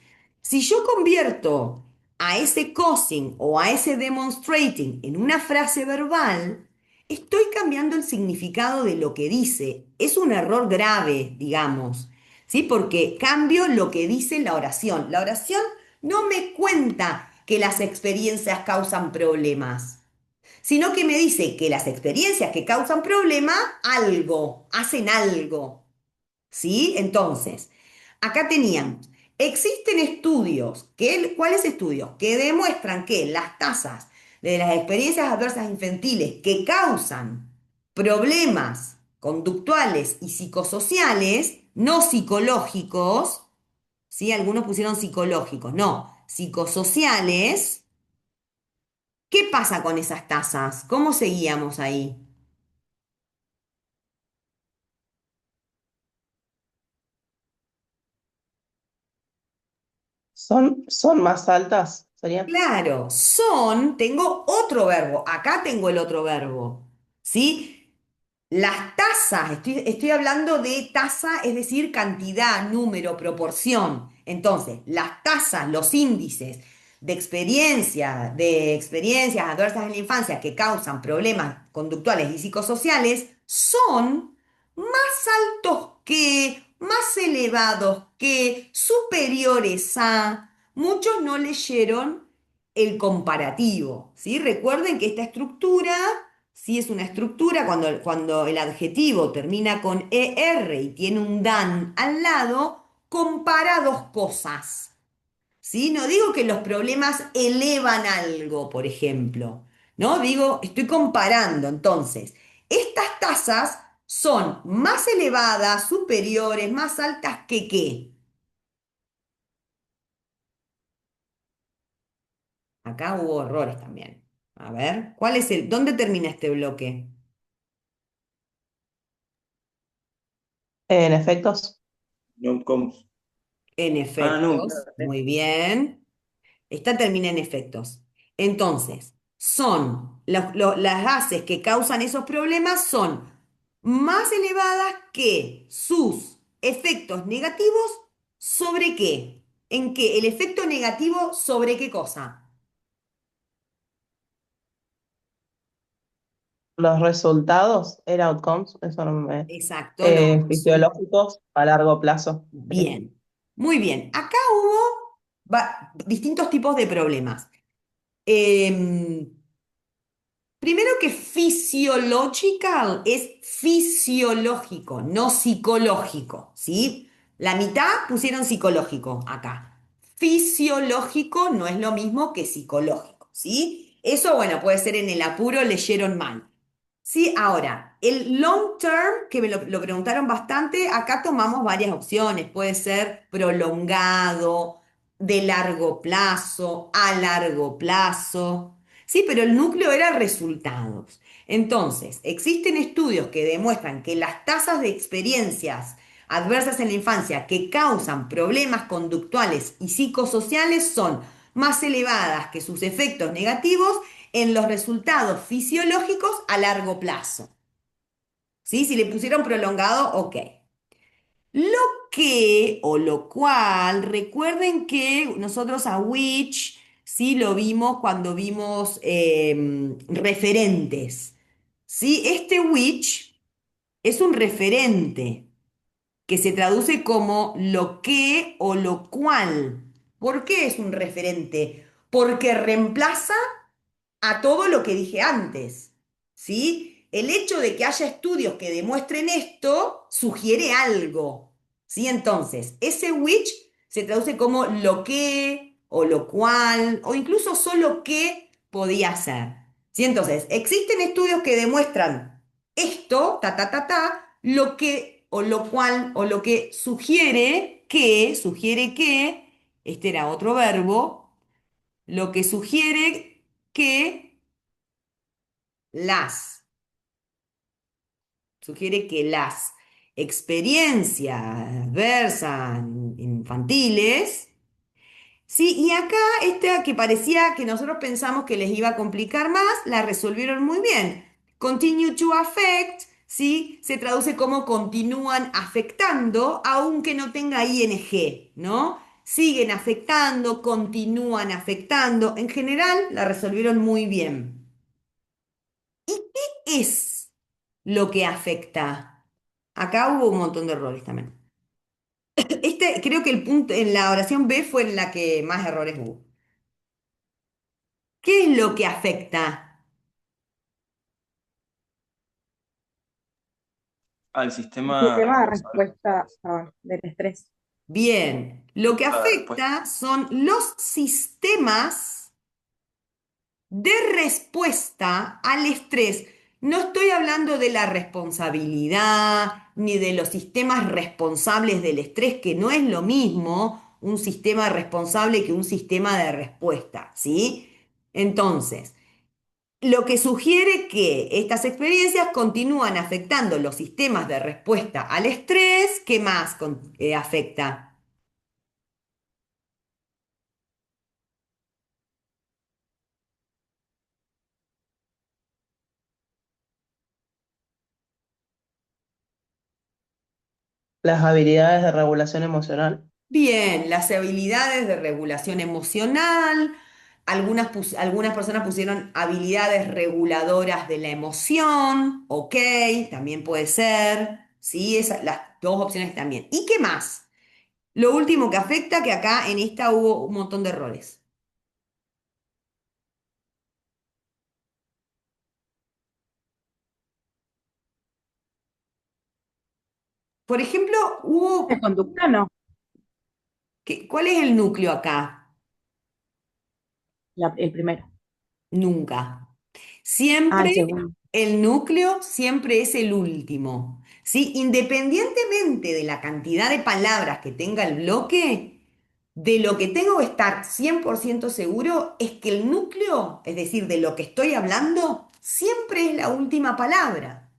[SPEAKER 1] Si yo convierto a ese causing o a ese demonstrating en una frase verbal, estoy cambiando el significado de lo que dice. Es un error grave, digamos. ¿Sí? Porque cambio lo que dice la oración. La oración no me cuenta que las experiencias causan problemas, sino que me dice que las experiencias que causan problemas, algo, hacen algo. ¿Sí? Entonces, acá teníamos, existen estudios, ¿cuáles estudios? Que demuestran que las tasas de las experiencias adversas infantiles que causan problemas conductuales y psicosociales, no psicológicos, ¿sí? Algunos pusieron psicológicos, no, psicosociales. ¿Qué pasa con esas tasas? ¿Cómo seguíamos ahí?
[SPEAKER 5] ¿Son más altas? ¿Serían?
[SPEAKER 1] Claro, son, tengo otro verbo, acá tengo el otro verbo, ¿sí? Las tasas, estoy hablando de tasa, es decir, cantidad, número, proporción. Entonces, las tasas, los índices de experiencias adversas en la infancia que causan problemas conductuales y psicosociales son más altos que, más elevados que, superiores a. Muchos no leyeron el comparativo, ¿sí? Recuerden que esta estructura, si es una estructura, cuando el adjetivo termina con ER y tiene un dan al lado, compara dos cosas, ¿sí? No digo que los problemas elevan algo, por ejemplo, ¿no? Digo, estoy comparando. Entonces, estas tasas son más elevadas, superiores, más altas que ¿qué? Acá hubo errores también. A ver, ¿dónde termina este bloque?
[SPEAKER 5] En efectos.
[SPEAKER 4] No,
[SPEAKER 1] En
[SPEAKER 4] no,
[SPEAKER 1] efectos, muy bien. Esta termina en efectos. Entonces, son las gases que causan esos problemas son más elevadas que sus efectos negativos ¿sobre qué? ¿En qué? ¿El efecto negativo sobre qué cosa?
[SPEAKER 5] Los resultados, el outcomes, eso no me...
[SPEAKER 1] Exacto, los resultados.
[SPEAKER 5] fisiológicos a largo plazo. Sí.
[SPEAKER 1] Bien, muy bien. Acá hubo distintos tipos de problemas. Em, Primero que physiological es fisiológico, no psicológico, ¿sí? La mitad pusieron psicológico acá. Fisiológico no es lo mismo que psicológico, ¿sí? Eso, bueno, puede ser en el apuro, leyeron mal. Sí, ahora, el long term, que me lo preguntaron bastante, acá tomamos varias opciones. Puede ser prolongado, de largo plazo, a largo plazo. Sí, pero el núcleo era resultados. Entonces, existen estudios que demuestran que las tasas de experiencias adversas en la infancia que causan problemas conductuales y psicosociales son más elevadas que sus efectos negativos en los resultados fisiológicos a largo plazo. ¿Sí? Si le pusieron prolongado, ok. Lo que o lo cual, recuerden que nosotros a Witch sí lo vimos cuando vimos referentes. ¿Sí? Este Witch es un referente que se traduce como lo que o lo cual. ¿Por qué es un referente? Porque reemplaza a todo lo que dije antes, ¿sí? El hecho de que haya estudios que demuestren esto sugiere algo, ¿sí? Entonces, ese which se traduce como lo que, o lo cual, o incluso solo que podía ser, ¿sí? Entonces, existen estudios que demuestran esto, lo que, o lo cual, o lo que sugiere que, este era otro verbo, lo que sugiere que las, sugiere que las experiencias adversas infantiles, sí, y acá esta que parecía que nosotros pensamos que les iba a complicar más, la resolvieron muy bien. Continue to affect, sí, se traduce como continúan afectando, aunque no tenga ing, ¿no? Siguen afectando, continúan afectando. En general, la resolvieron muy bien. ¿Y qué es lo que afecta? Acá hubo un montón de errores también. Este, creo que el punto en la oración B fue en la que más errores hubo. ¿Qué es lo que afecta?
[SPEAKER 4] al
[SPEAKER 3] El
[SPEAKER 4] sistema
[SPEAKER 3] sistema de
[SPEAKER 4] responsable
[SPEAKER 3] respuesta, perdón, del estrés.
[SPEAKER 1] Bien, lo que
[SPEAKER 4] de respuesta.
[SPEAKER 1] afecta son los sistemas de respuesta al estrés. No estoy hablando de la responsabilidad ni de los sistemas responsables del estrés, que no es lo mismo un sistema responsable que un sistema de respuesta, ¿sí? Entonces, lo que sugiere que estas experiencias continúan afectando los sistemas de respuesta al estrés. ¿Qué más afecta?
[SPEAKER 5] Las habilidades de regulación emocional.
[SPEAKER 1] Bien, las habilidades de regulación emocional, algunas personas pusieron habilidades reguladoras de la emoción, ok, también puede ser, sí, las dos opciones también. ¿Y qué más? Lo último que afecta, que acá en esta hubo un montón de errores. Por ejemplo,
[SPEAKER 3] De conducta no,
[SPEAKER 1] ¿cuál es el núcleo acá?
[SPEAKER 3] el primero.
[SPEAKER 1] Nunca.
[SPEAKER 3] Ah,
[SPEAKER 1] Siempre
[SPEAKER 3] el segundo.
[SPEAKER 1] el núcleo siempre es el último. ¿Sí? Independientemente de la cantidad de palabras que tenga el bloque, de lo que tengo que estar 100% seguro es que el núcleo, es decir, de lo que estoy hablando, siempre es la última palabra.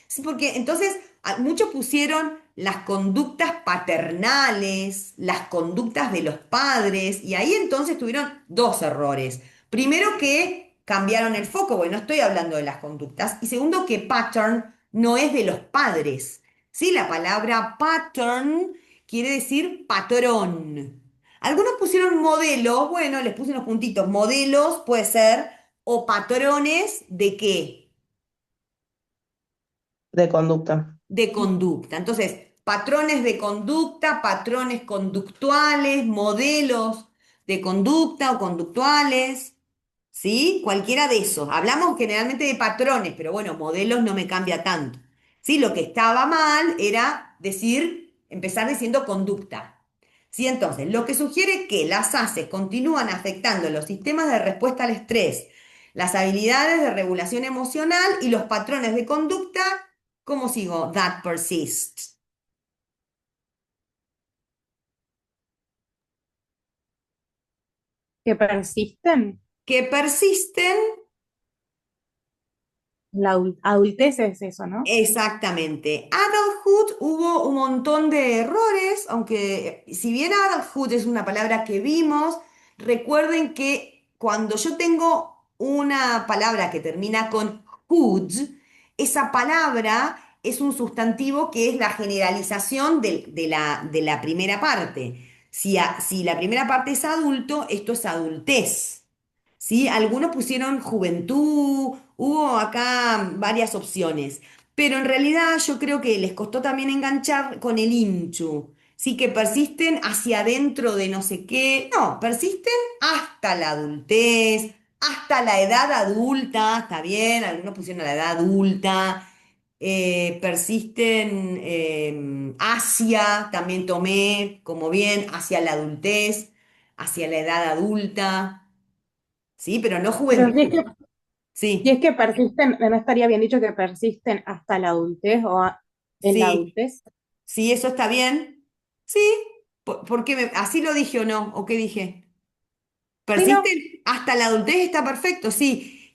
[SPEAKER 1] Sí, porque entonces muchos pusieron las conductas paternales, las conductas de los padres, y ahí entonces tuvieron dos errores. Primero que cambiaron el foco, bueno, no estoy hablando de las conductas, y segundo que pattern no es de los padres. ¿Sí? La palabra pattern quiere decir patrón. Algunos pusieron modelos, bueno, les puse unos puntitos. Modelos puede ser, o patrones de qué?
[SPEAKER 5] De conducta.
[SPEAKER 1] De conducta. Entonces, patrones de conducta, patrones conductuales, modelos de conducta o conductuales, ¿sí? Cualquiera de esos. Hablamos generalmente de patrones, pero bueno, modelos no me cambia tanto. ¿Sí? Lo que estaba mal era decir, empezar diciendo conducta. ¿Sí? Entonces, lo que sugiere que las ACEs continúan afectando los sistemas de respuesta al estrés, las habilidades de regulación emocional y los patrones de conducta. ¿Cómo sigo? That persists.
[SPEAKER 3] Que persisten.
[SPEAKER 1] Que persisten.
[SPEAKER 3] La adultez es eso, ¿no?
[SPEAKER 1] Exactamente. Adulthood hubo un montón de errores, aunque si bien adulthood es una palabra que vimos, recuerden que cuando yo tengo una palabra que termina con hood, esa palabra es un sustantivo que es la generalización de la primera parte. Si la primera parte es adulto, esto es adultez. ¿Sí? Algunos pusieron juventud, hubo acá varias opciones, pero en realidad yo creo que les costó también enganchar con el inchu, sí que persisten hacia adentro de no sé qué, no, persisten hasta la adultez, hasta la edad adulta, está bien, algunos pusieron la edad adulta, persisten hacia, también tomé como bien, hacia la adultez, hacia la edad adulta. Sí, pero no
[SPEAKER 3] Pero
[SPEAKER 1] juventud.
[SPEAKER 3] si es
[SPEAKER 1] Sí,
[SPEAKER 3] que persisten, ¿no estaría bien dicho que persisten hasta la adultez o en la
[SPEAKER 1] sí,
[SPEAKER 3] adultez?
[SPEAKER 1] sí, eso está bien. Sí, porque así lo dije o no, o qué dije.
[SPEAKER 3] Sí, no.
[SPEAKER 1] Persisten hasta la adultez, está perfecto, sí.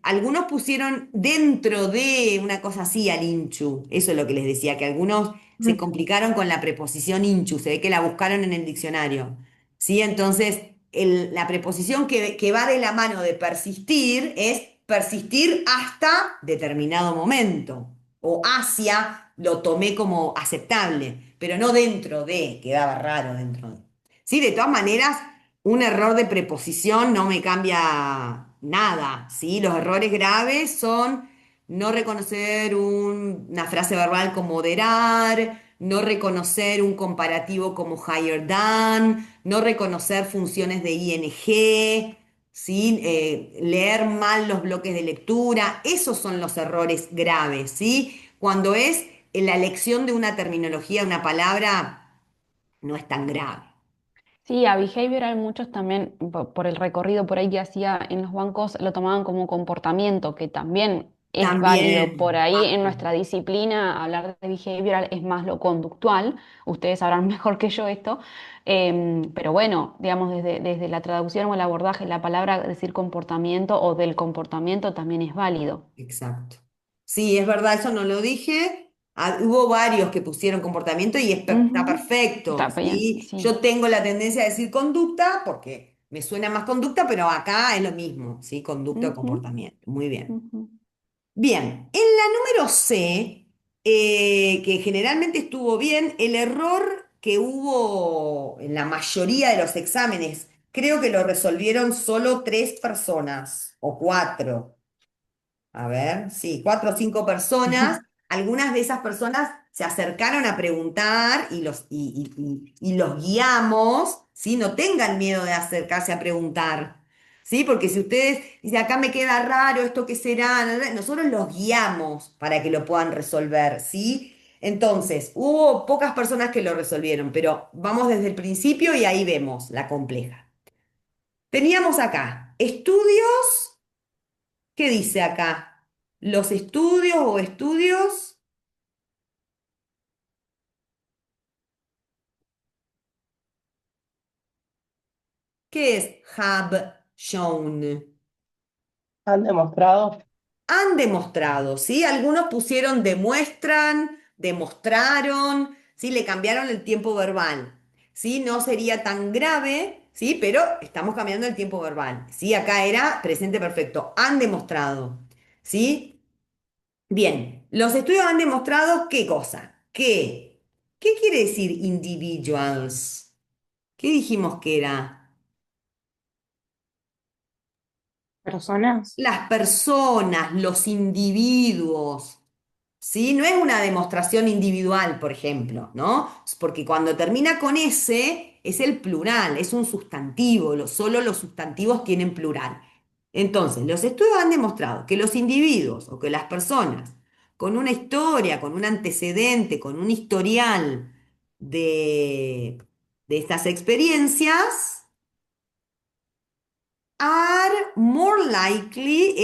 [SPEAKER 1] Algunos pusieron dentro de una cosa así al inchu. Eso es lo que les decía, que algunos se
[SPEAKER 3] Mm.
[SPEAKER 1] complicaron con la preposición inchu, se ve que la buscaron en el diccionario. ¿Sí? Entonces, la preposición que va de la mano de persistir es persistir hasta determinado momento. O hacia lo tomé como aceptable, pero no dentro de, quedaba raro dentro de. Sí, de todas maneras. Un error de preposición no me cambia nada, ¿sí? Los errores graves son no reconocer una frase verbal como moderar, no reconocer un comparativo como higher than, no reconocer funciones de ing, ¿sí? Leer mal los bloques de lectura, esos son los errores graves, ¿sí? Cuando es en la elección de una terminología, una palabra, no es tan grave.
[SPEAKER 2] Sí, a behavioral muchos también, por el recorrido por ahí que hacía en los bancos, lo tomaban como comportamiento, que también es válido. Por
[SPEAKER 1] También,
[SPEAKER 2] ahí en
[SPEAKER 1] exacto.
[SPEAKER 2] nuestra disciplina hablar de behavioral es más lo conductual, ustedes sabrán mejor que yo esto, pero bueno, digamos, desde la traducción o el abordaje, la palabra decir comportamiento o del comportamiento también es válido.
[SPEAKER 1] Exacto. Sí, es verdad, eso no lo dije. Hubo varios que pusieron comportamiento y está
[SPEAKER 2] Ujú.
[SPEAKER 1] perfecto,
[SPEAKER 2] Está bien,
[SPEAKER 1] ¿sí?
[SPEAKER 2] sí.
[SPEAKER 1] Yo tengo la tendencia a decir conducta porque me suena más conducta, pero acá es lo mismo, ¿sí? Conducta o
[SPEAKER 2] Ujú,
[SPEAKER 1] comportamiento. Muy bien.
[SPEAKER 2] ujú.
[SPEAKER 1] Bien, en la número C, que generalmente estuvo bien, el error que hubo en la mayoría de los exámenes, creo que lo resolvieron solo 3 personas o 4. A ver, sí, 4 o 5 personas. Algunas de esas personas se acercaron a preguntar y los guiamos, ¿sí? No tengan miedo de acercarse a preguntar, ¿sí? Porque si ustedes dicen, acá me queda raro, ¿esto qué será? Nosotros los guiamos para que lo puedan resolver, ¿sí? Entonces, hubo pocas personas que lo resolvieron, pero vamos desde el principio y ahí vemos la compleja. Teníamos acá estudios. ¿Qué dice acá? Los estudios o estudios. ¿Qué es have shown?
[SPEAKER 5] Han demostrado.
[SPEAKER 1] Han demostrado, ¿sí? Algunos pusieron demuestran, demostraron, ¿sí? Le cambiaron el tiempo verbal, ¿sí? No sería tan grave, ¿sí? Pero estamos cambiando el tiempo verbal, ¿sí? Acá era presente perfecto, han demostrado, ¿sí? Bien, los estudios han demostrado qué cosa, ¿qué quiere decir individuals? ¿Qué dijimos que era?
[SPEAKER 3] Personas.
[SPEAKER 1] Las personas, los individuos. ¿Sí? No es una demostración individual, por ejemplo, ¿no? Porque cuando termina con S es el plural, es un sustantivo, solo los sustantivos tienen plural. Entonces, los estudios han demostrado que los individuos o que las personas con una historia, con un antecedente, con un historial de, de estas experiencias, are more likely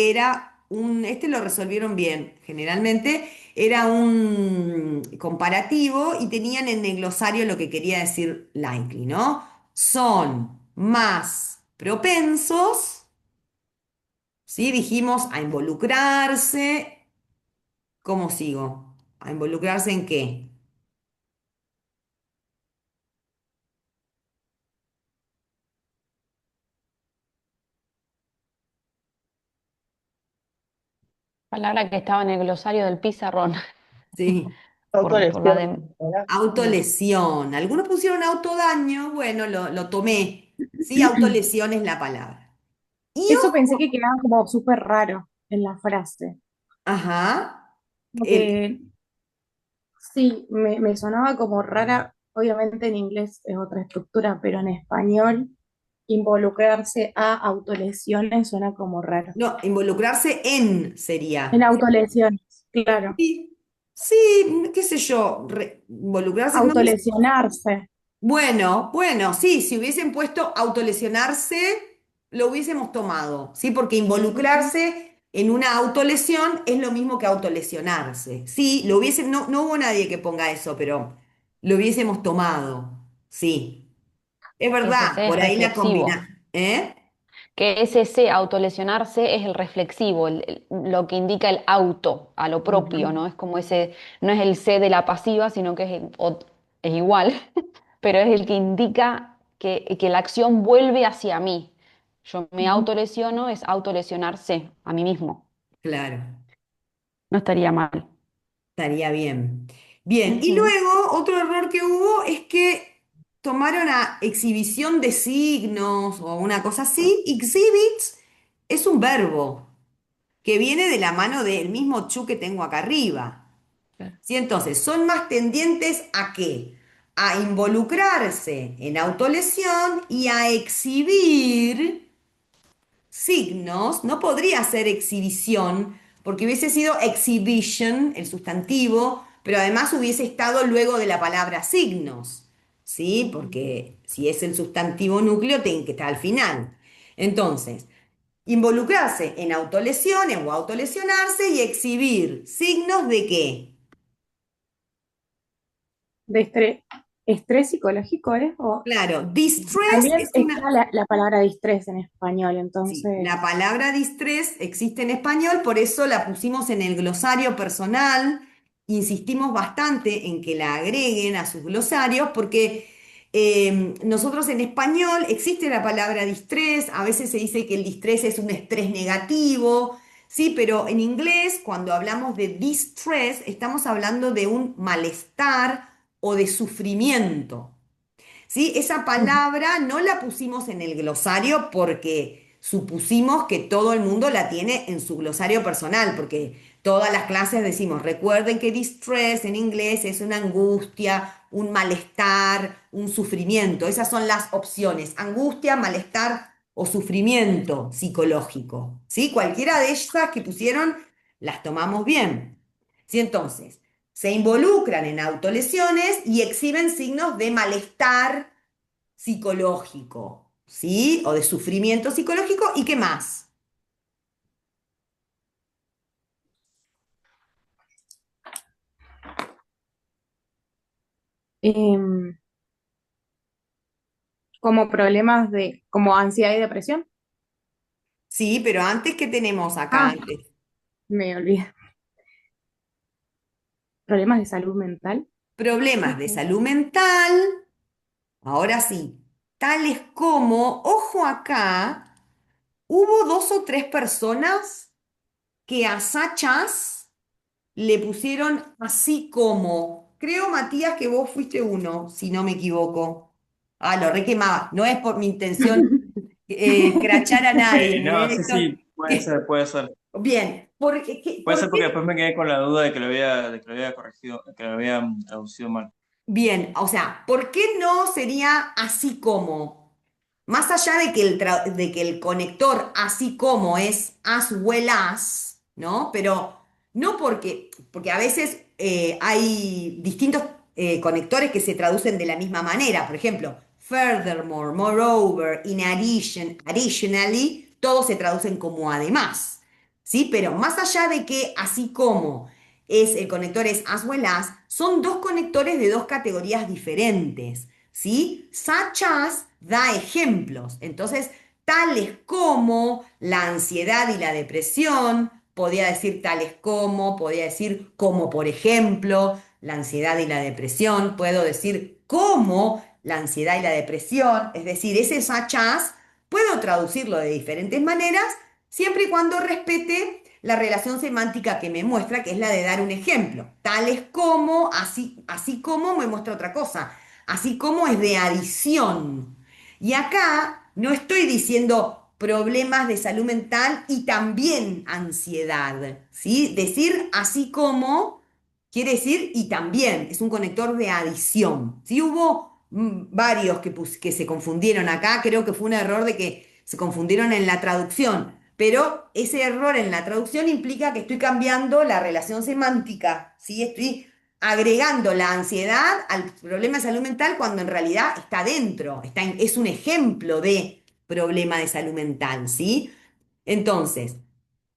[SPEAKER 1] este lo resolvieron bien, generalmente era un comparativo y tenían en el glosario lo que quería decir likely, ¿no? Son más propensos, ¿sí? Dijimos a involucrarse, ¿cómo sigo? ¿A involucrarse en qué?
[SPEAKER 2] Palabra que estaba en el glosario del pizarrón,
[SPEAKER 1] Sí,
[SPEAKER 2] por la de...
[SPEAKER 5] Autolesión, ¿verdad?
[SPEAKER 1] autolesión. Algunos pusieron autodaño, bueno, lo tomé. Sí, autolesión es la palabra. Y
[SPEAKER 3] Eso pensé que quedaba como súper raro en la frase.
[SPEAKER 1] ajá. El,
[SPEAKER 3] Porque sí, me sonaba como rara. Obviamente en inglés es otra estructura, pero en español involucrarse a autolesiones suena como raro.
[SPEAKER 1] no, involucrarse en
[SPEAKER 3] En
[SPEAKER 1] sería.
[SPEAKER 3] autolesiones, claro.
[SPEAKER 1] Sí, sí, qué sé yo, involucrarse, no,
[SPEAKER 3] Autolesionarse.
[SPEAKER 1] bueno, sí, si hubiesen puesto autolesionarse, lo hubiésemos tomado, ¿sí? Porque involucrarse en una autolesión es lo mismo que autolesionarse. Sí, no hubo nadie que ponga eso, pero lo hubiésemos tomado, sí. Es
[SPEAKER 2] Ese
[SPEAKER 1] verdad,
[SPEAKER 2] C es
[SPEAKER 1] por ahí la
[SPEAKER 2] reflexivo.
[SPEAKER 1] combina, ¿eh?
[SPEAKER 2] Que ese C, autolesionarse, es el reflexivo, lo que indica el auto, a lo propio,
[SPEAKER 1] Ujú.
[SPEAKER 2] ¿no? Es como ese, no es el C de la pasiva, sino que es igual, pero es el que indica que la acción vuelve hacia mí. Yo me autolesiono, es autolesionarse a mí mismo.
[SPEAKER 1] Claro.
[SPEAKER 2] No estaría mal.
[SPEAKER 1] Estaría bien. Bien, y
[SPEAKER 2] Ujú.
[SPEAKER 1] luego otro error que hubo es que tomaron a exhibición de signos o una cosa así. Exhibits es un verbo que viene de la mano del mismo chu que tengo acá arriba. ¿Sí? Entonces, son más tendientes a qué? A involucrarse en autolesión y a exhibir signos, no podría ser exhibición, porque hubiese sido exhibition, el sustantivo, pero además hubiese estado luego de la palabra signos, ¿sí? Porque si es el sustantivo núcleo, tiene que estar al final. Entonces, involucrarse en autolesiones o autolesionarse y exhibir signos de qué.
[SPEAKER 3] De estrés psicológico, ¿es? O
[SPEAKER 1] Claro, distress
[SPEAKER 3] también
[SPEAKER 1] es
[SPEAKER 3] está
[SPEAKER 1] una.
[SPEAKER 3] la palabra distrés en español,
[SPEAKER 1] Sí, la
[SPEAKER 3] entonces,
[SPEAKER 1] palabra distrés existe en español, por eso la pusimos en el glosario personal. Insistimos bastante en que la agreguen a sus glosarios porque nosotros en español existe la palabra distrés, a veces se dice que el distrés es un estrés negativo, sí, pero en inglés cuando hablamos de distress estamos hablando de un malestar o de sufrimiento. ¿Sí? Esa palabra no la pusimos en el glosario porque supusimos que todo el mundo la tiene en su glosario personal, porque todas las clases decimos, recuerden que distress en inglés es una angustia, un malestar, un sufrimiento. Esas son las opciones, angustia, malestar o sufrimiento psicológico. ¿Sí? Cualquiera de esas que pusieron, las tomamos bien. ¿Sí? Entonces, se involucran en autolesiones y exhiben signos de malestar psicológico, ¿sí? O de sufrimiento psicológico. ¿Y qué más?
[SPEAKER 3] em, como problemas de, como ansiedad y depresión.
[SPEAKER 1] Sí, pero antes, ¿qué tenemos acá
[SPEAKER 3] Ah,
[SPEAKER 1] antes?
[SPEAKER 3] me olvidé. problemas de salud mental.
[SPEAKER 1] Problemas de salud mental, ahora sí, tales como, ojo acá, hubo 2 o 3 personas que a Sachas le pusieron así como. Creo, Matías, que vos fuiste uno, si no me equivoco. Ah, lo requemaba. No es por mi intención crachar a nadie,
[SPEAKER 4] No,
[SPEAKER 1] ¿eh?
[SPEAKER 4] sí, sí, puede ser, puede ser.
[SPEAKER 1] Bien,
[SPEAKER 4] Puede ser
[SPEAKER 1] ¿por
[SPEAKER 4] porque
[SPEAKER 1] qué?
[SPEAKER 4] después me quedé con la duda de que lo había corregido, que lo había traducido mal.
[SPEAKER 1] Bien, o sea, ¿por qué no sería así como? Más allá de que de que el conector así como es as well as, ¿no? Pero no porque a veces hay distintos conectores que se traducen de la misma manera. Por ejemplo, furthermore, moreover, in addition, additionally, todos se traducen como además, ¿sí? Pero más allá de que así como el conector es as well as, son 2 conectores de 2 categorías diferentes, ¿sí? Such as da ejemplos, entonces, tales como la ansiedad y la depresión, podía decir tales como, podía decir como por ejemplo, la ansiedad y la depresión, puedo decir como la ansiedad y la depresión, es decir, ese such as puedo traducirlo de diferentes maneras siempre y cuando respete la relación semántica que me muestra, que es la de dar un ejemplo. Tales como, así como me muestra otra cosa. Así como es de adición. Y acá no estoy diciendo problemas de salud mental y también ansiedad, ¿sí? Decir así como quiere decir y también, es un conector de adición. ¿Sí? Hubo varios que se confundieron acá, creo que fue un error de que se confundieron en la traducción, pero ese error en la traducción implica que estoy cambiando la relación semántica, ¿sí? Estoy agregando la ansiedad al problema de salud mental cuando en realidad está dentro, es un ejemplo de problema de salud mental, ¿sí? Entonces,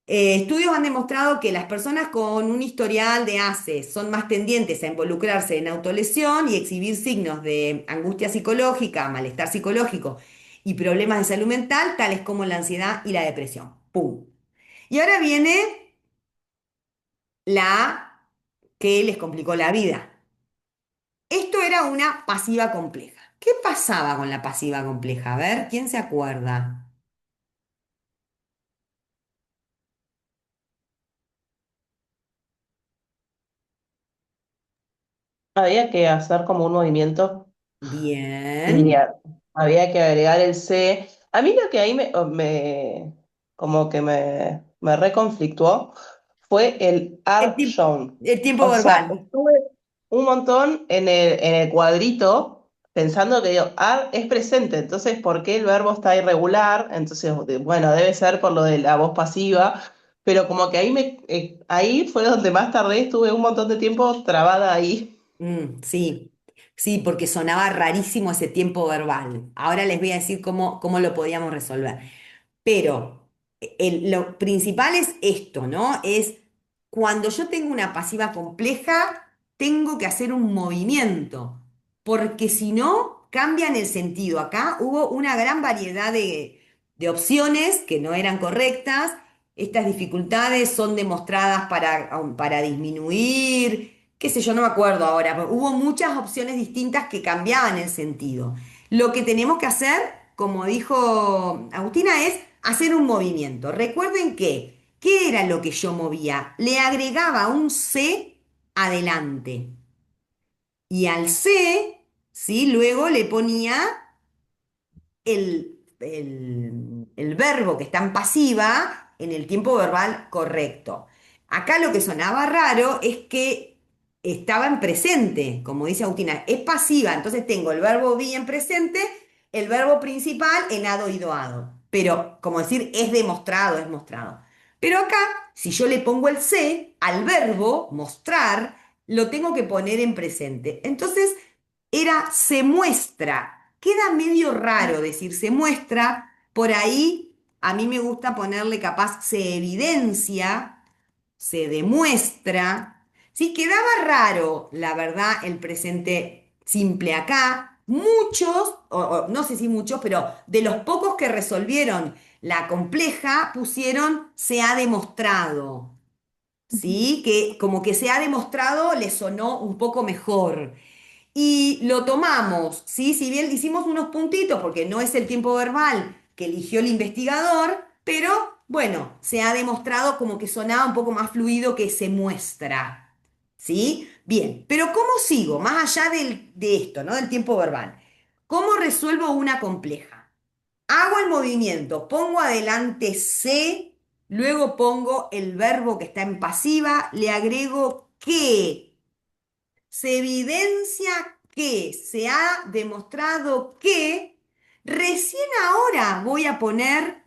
[SPEAKER 1] estudios han demostrado que las personas con un historial de ACE son más tendientes a involucrarse en autolesión y exhibir signos de angustia psicológica, malestar psicológico y problemas de salud mental, tales como la ansiedad y la depresión. ¡Pum! Y ahora viene la que les complicó la vida. Esto era una pasiva compleja. ¿Qué pasaba con la pasiva compleja? A ver, ¿quién se acuerda?
[SPEAKER 5] Había que hacer como un movimiento y
[SPEAKER 1] Bien.
[SPEAKER 5] había que agregar el C. A mí lo que ahí como que me reconflictuó fue el
[SPEAKER 1] El,
[SPEAKER 5] are
[SPEAKER 1] ti-
[SPEAKER 5] shown.
[SPEAKER 1] el tiempo
[SPEAKER 5] O sea,
[SPEAKER 1] verbal.
[SPEAKER 5] estuve un montón en el cuadrito pensando que digo, are es presente, entonces ¿por qué el verbo está irregular? Entonces, bueno, debe ser por lo de la voz pasiva, pero como que ahí fue donde más tardé, estuve un montón de tiempo trabada ahí.
[SPEAKER 1] Sí, sí, porque sonaba rarísimo ese tiempo verbal. Ahora les voy a decir cómo lo podíamos resolver. Pero lo principal es esto, ¿no? Es cuando yo tengo una pasiva compleja, tengo que hacer un movimiento, porque si no, cambian el sentido. Acá hubo una gran variedad de opciones que no eran correctas. Estas dificultades son demostradas para disminuir, qué sé yo, no me acuerdo ahora, pero hubo muchas opciones distintas que cambiaban el sentido. Lo que tenemos que hacer, como dijo Agustina, es hacer un movimiento. Recuerden que, ¿qué era lo que yo movía? Le agregaba un C adelante. Y al C, ¿sí? Luego le ponía el verbo que está en pasiva en el tiempo verbal correcto. Acá lo que sonaba raro es que estaba en presente, como dice Agustina, es pasiva, entonces tengo el verbo be en presente, el verbo principal en ado y doado. Pero, como decir, es demostrado, es mostrado. Pero acá, si yo le pongo el C al verbo mostrar, lo tengo que poner en presente. Entonces, era se muestra. Queda medio raro decir se muestra. Por ahí a mí me gusta ponerle capaz se evidencia, se demuestra. Sí, quedaba raro, la verdad, el presente simple acá. Muchos, o no sé si muchos, pero de los pocos que resolvieron la compleja, pusieron se ha demostrado. ¿sí? Que como que se ha demostrado le sonó un poco mejor. Y lo tomamos, ¿sí? Si bien hicimos unos puntitos, porque no es el tiempo verbal que eligió el investigador, pero bueno, se ha demostrado como que sonaba un poco más fluido que se muestra, ¿sí? Bien, pero ¿cómo sigo? Más allá de esto, ¿no? Del tiempo verbal. ¿Cómo resuelvo una compleja? Hago el movimiento, pongo adelante se, luego pongo el verbo que está en pasiva, le agrego que. Se evidencia que, se ha demostrado que, recién ahora voy a poner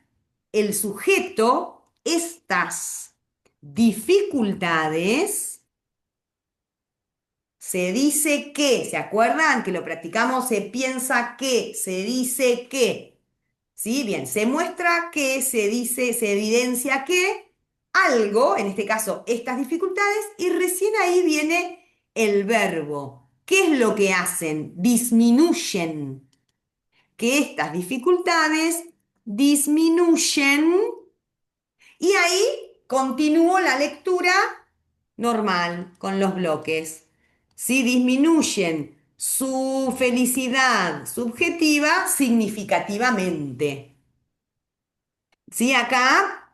[SPEAKER 1] el sujeto, estas dificultades, se dice que, ¿se acuerdan que lo practicamos? Se piensa que, se dice que. ¿Sí? Bien, se muestra que, se dice, se evidencia que algo, en este caso estas dificultades, y recién ahí viene el verbo. ¿Qué es lo que hacen? Disminuyen. Que estas dificultades disminuyen y ahí continúo la lectura normal con los bloques. Si disminuyen su felicidad subjetiva significativamente. ¿Sí? Acá,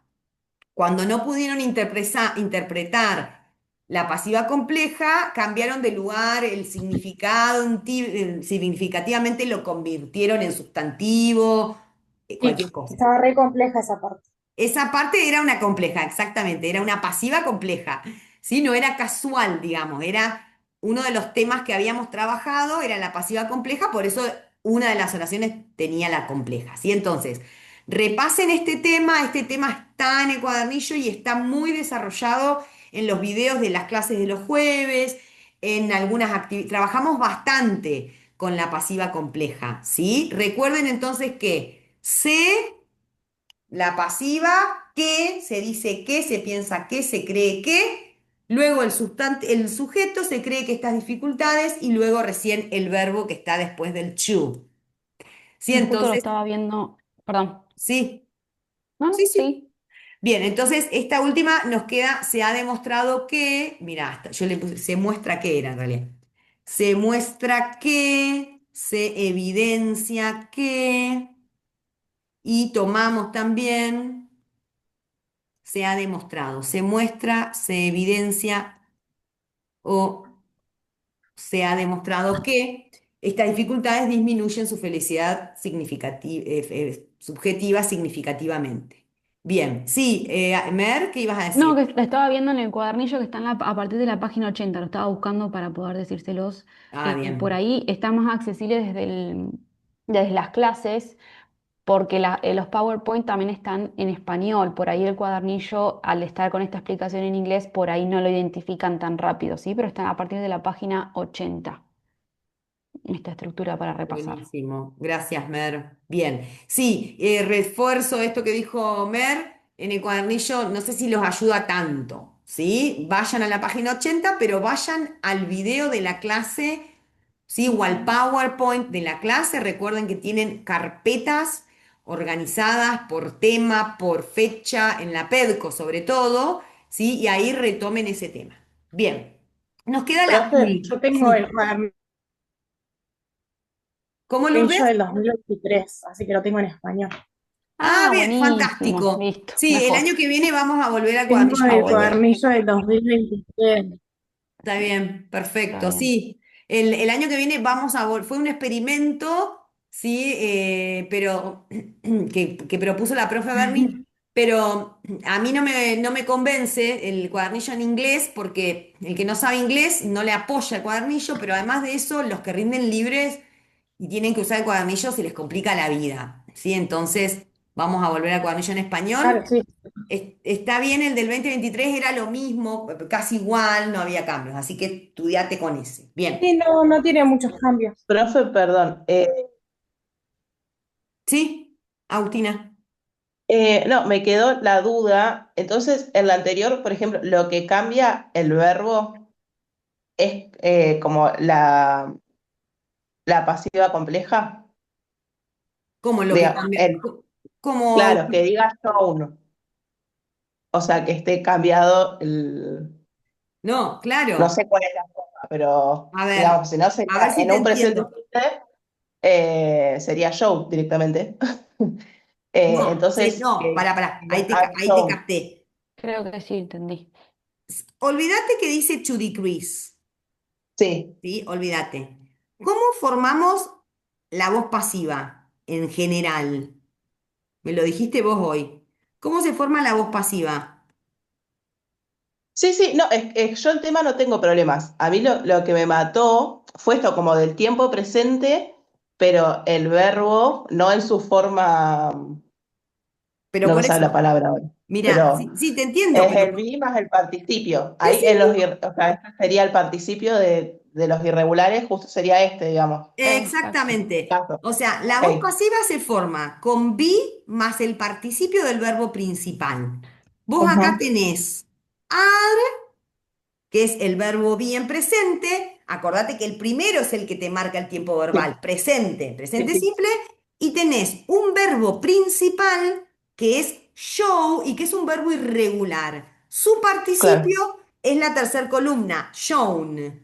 [SPEAKER 1] cuando no pudieron interpretar la pasiva compleja, cambiaron de lugar el significado, significativamente lo convirtieron en sustantivo,
[SPEAKER 3] Sí,
[SPEAKER 1] cualquier cosa.
[SPEAKER 3] estaba re compleja esa parte.
[SPEAKER 1] Esa parte era una compleja, exactamente, era una pasiva compleja, ¿sí? No era casual, digamos, era uno de los temas que habíamos trabajado, era la pasiva compleja, por eso una de las oraciones tenía la compleja, ¿sí? Entonces, repasen este tema está en el cuadernillo y está muy desarrollado en los videos de las clases de los jueves, en algunas actividades, trabajamos bastante con la pasiva compleja, ¿sí? Recuerden entonces que se la pasiva, que, se dice que, se piensa que, se cree que, luego el sujeto se cree que estas dificultades y luego recién el verbo que está después del to. Sí,
[SPEAKER 2] Y justo lo
[SPEAKER 1] entonces,
[SPEAKER 2] estaba viendo, perdón,
[SPEAKER 1] sí, sí,
[SPEAKER 2] ¿no?
[SPEAKER 1] sí.
[SPEAKER 2] Sí.
[SPEAKER 1] Bien, entonces esta última nos queda, se ha demostrado que, mira, yo le puse, se muestra que era en realidad. Se muestra que, se evidencia que, y tomamos también. Se ha demostrado, se muestra, se evidencia o se ha demostrado que estas dificultades disminuyen su felicidad subjetiva significativamente. Bien, sí, Mer, ¿qué ibas a
[SPEAKER 2] No,
[SPEAKER 1] decir?
[SPEAKER 2] que la estaba viendo en el cuadernillo que está a partir de la página 80. Lo estaba buscando para poder decírselos.
[SPEAKER 1] Ah,
[SPEAKER 2] Por
[SPEAKER 1] bien,
[SPEAKER 2] ahí está más accesible desde las clases, porque los PowerPoint también están en español. Por ahí el cuadernillo, al estar con esta explicación en inglés, por ahí no lo identifican tan rápido, ¿sí? Pero están a partir de la página 80, esta estructura para repasar.
[SPEAKER 1] buenísimo. Gracias, Mer. Bien, sí, refuerzo esto que dijo Mer en el cuadernillo, no sé si los ayuda tanto, ¿sí? Vayan a la página 80, pero vayan al video de la clase. ¿Sí? O al PowerPoint de la clase. Recuerden que tienen carpetas organizadas por tema, por fecha, en la PEDCO sobre todo, ¿sí? Y ahí retomen ese tema. Bien, nos queda la...
[SPEAKER 3] Profe, yo tengo
[SPEAKER 1] Sí.
[SPEAKER 3] el cuadernillo
[SPEAKER 1] ¿Cómo los ves?
[SPEAKER 3] del 2023, así que lo tengo en español.
[SPEAKER 1] Ah,
[SPEAKER 2] Ah,
[SPEAKER 1] bien,
[SPEAKER 2] buenísimo,
[SPEAKER 1] fantástico.
[SPEAKER 2] listo,
[SPEAKER 1] Sí, el
[SPEAKER 2] mejor.
[SPEAKER 1] año que viene vamos a volver al
[SPEAKER 3] Tengo
[SPEAKER 1] cuadernillo en
[SPEAKER 3] el
[SPEAKER 1] español.
[SPEAKER 3] cuadernillo del 2023.
[SPEAKER 1] Está bien,
[SPEAKER 2] Está
[SPEAKER 1] perfecto.
[SPEAKER 2] bien.
[SPEAKER 1] Sí, el año que viene vamos fue un experimento, sí, pero que propuso la profe Berni, pero a mí no me convence el cuadernillo en inglés porque el que no sabe inglés no le apoya el cuadernillo, pero además de eso, los que rinden libres y tienen que usar el cuadernillo se les complica la vida, ¿sí? Entonces vamos a volver al cuadernillo en español.
[SPEAKER 3] Claro, sí.
[SPEAKER 1] Está bien, el del 2023 era lo mismo, casi igual, no había cambios, así que estudiate con ese. Bien,
[SPEAKER 3] Sí, no, no tiene muchos cambios.
[SPEAKER 5] Profe, perdón.
[SPEAKER 1] ¿sí? Agustina.
[SPEAKER 5] No, me quedó la duda. Entonces, en la anterior, por ejemplo, lo que cambia el verbo es como la pasiva compleja.
[SPEAKER 1] ¿Cómo lo que
[SPEAKER 5] Diga,
[SPEAKER 1] cambia? ¿Cómo?
[SPEAKER 5] claro, que diga yo uno. o sea, que esté cambiado
[SPEAKER 1] No,
[SPEAKER 5] no
[SPEAKER 1] claro.
[SPEAKER 5] sé cuál es la forma, pero
[SPEAKER 1] A ver,
[SPEAKER 5] digamos, si no
[SPEAKER 1] a
[SPEAKER 5] sería
[SPEAKER 1] ver si
[SPEAKER 5] en
[SPEAKER 1] te
[SPEAKER 5] un presente
[SPEAKER 1] entiendo.
[SPEAKER 5] simple, sería show directamente.
[SPEAKER 1] No, sí,
[SPEAKER 5] Entonces,
[SPEAKER 1] no, pará,
[SPEAKER 5] sería I'm
[SPEAKER 1] ahí te
[SPEAKER 5] shown.
[SPEAKER 1] capté.
[SPEAKER 2] Creo que sí, entendí.
[SPEAKER 1] Olvídate que dice to decrease,
[SPEAKER 5] Sí.
[SPEAKER 1] ¿sí? Olvídate. ¿Cómo formamos la voz pasiva en general? Me lo dijiste vos hoy. ¿Cómo se forma la voz pasiva?
[SPEAKER 5] Sí, sí, no, yo el tema no tengo problemas. A mí lo que me mató fue esto como del tiempo presente, pero el verbo no en su forma,
[SPEAKER 1] Pero
[SPEAKER 5] no me
[SPEAKER 1] por
[SPEAKER 5] sale
[SPEAKER 1] eso,
[SPEAKER 5] la palabra ahora,
[SPEAKER 1] mira,
[SPEAKER 5] pero
[SPEAKER 1] sí, sí, te entiendo,
[SPEAKER 5] es
[SPEAKER 1] pero
[SPEAKER 5] el be más el participio.
[SPEAKER 1] sí,
[SPEAKER 5] Ahí
[SPEAKER 1] sí,
[SPEAKER 5] en o sea, este sería el participio de los irregulares, justo sería este, digamos.
[SPEAKER 2] Exacto.
[SPEAKER 1] exactamente.
[SPEAKER 5] Caso.
[SPEAKER 1] O sea, la
[SPEAKER 5] Ok,
[SPEAKER 1] voz pasiva se forma con be más el participio del verbo principal. Vos acá
[SPEAKER 5] ujú,
[SPEAKER 1] tenés que es el verbo be en presente. Acordate que el primero es el que te marca el tiempo
[SPEAKER 5] sí,
[SPEAKER 1] verbal, presente,
[SPEAKER 5] sí,
[SPEAKER 1] presente
[SPEAKER 5] sí,
[SPEAKER 1] simple, y tenés un verbo principal que es show y que es un verbo irregular. Su
[SPEAKER 5] claro.
[SPEAKER 1] participio es la tercera columna, shown.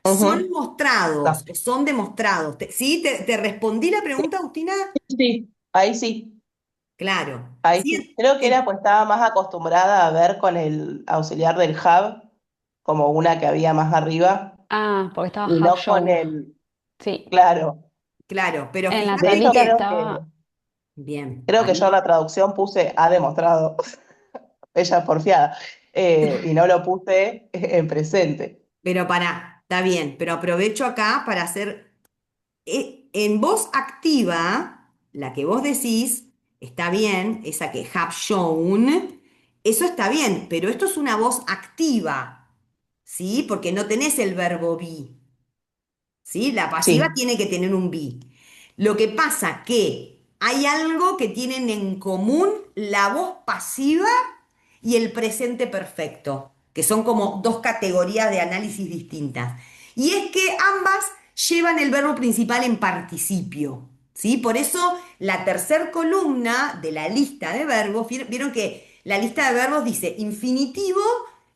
[SPEAKER 1] Son
[SPEAKER 5] Ujú,
[SPEAKER 1] mostrados
[SPEAKER 5] está.
[SPEAKER 1] o son demostrados. ¿Sí? ¿Te respondí la
[SPEAKER 5] Sí,
[SPEAKER 1] pregunta, Agustina?
[SPEAKER 5] sí, ahí sí.
[SPEAKER 1] Claro.
[SPEAKER 5] Ahí
[SPEAKER 1] Sí,
[SPEAKER 5] sí, creo que era pues estaba más acostumbrada a ver con el auxiliar del hub como una que había más arriba
[SPEAKER 2] Ah, porque estaba
[SPEAKER 5] y
[SPEAKER 2] half
[SPEAKER 5] no con
[SPEAKER 2] shown.
[SPEAKER 5] el,
[SPEAKER 2] Sí.
[SPEAKER 5] claro.
[SPEAKER 1] claro, pero
[SPEAKER 2] En la
[SPEAKER 5] De
[SPEAKER 1] fíjate
[SPEAKER 5] hecho
[SPEAKER 2] tablita
[SPEAKER 1] que,
[SPEAKER 2] estaba.
[SPEAKER 1] bien,
[SPEAKER 5] creo que yo en
[SPEAKER 1] ahí.
[SPEAKER 5] la traducción puse ha demostrado, ella porfiada, y no lo puse en presente.
[SPEAKER 1] Pero para, está bien, pero aprovecho acá para hacer, en voz activa, la que vos decís, está bien, esa que have shown, eso está bien, pero esto es una voz activa, ¿sí? Porque no tenés el verbo be, ¿sí? La pasiva
[SPEAKER 5] Sí,
[SPEAKER 1] tiene que tener un be. Lo que pasa que hay algo que tienen en común la voz pasiva y el presente perfecto, que son como dos categorías de análisis distintas. Y es que ambas llevan el verbo principal en participio, ¿sí? Por eso la tercer columna de la lista de verbos, vieron que la lista de verbos dice infinitivo,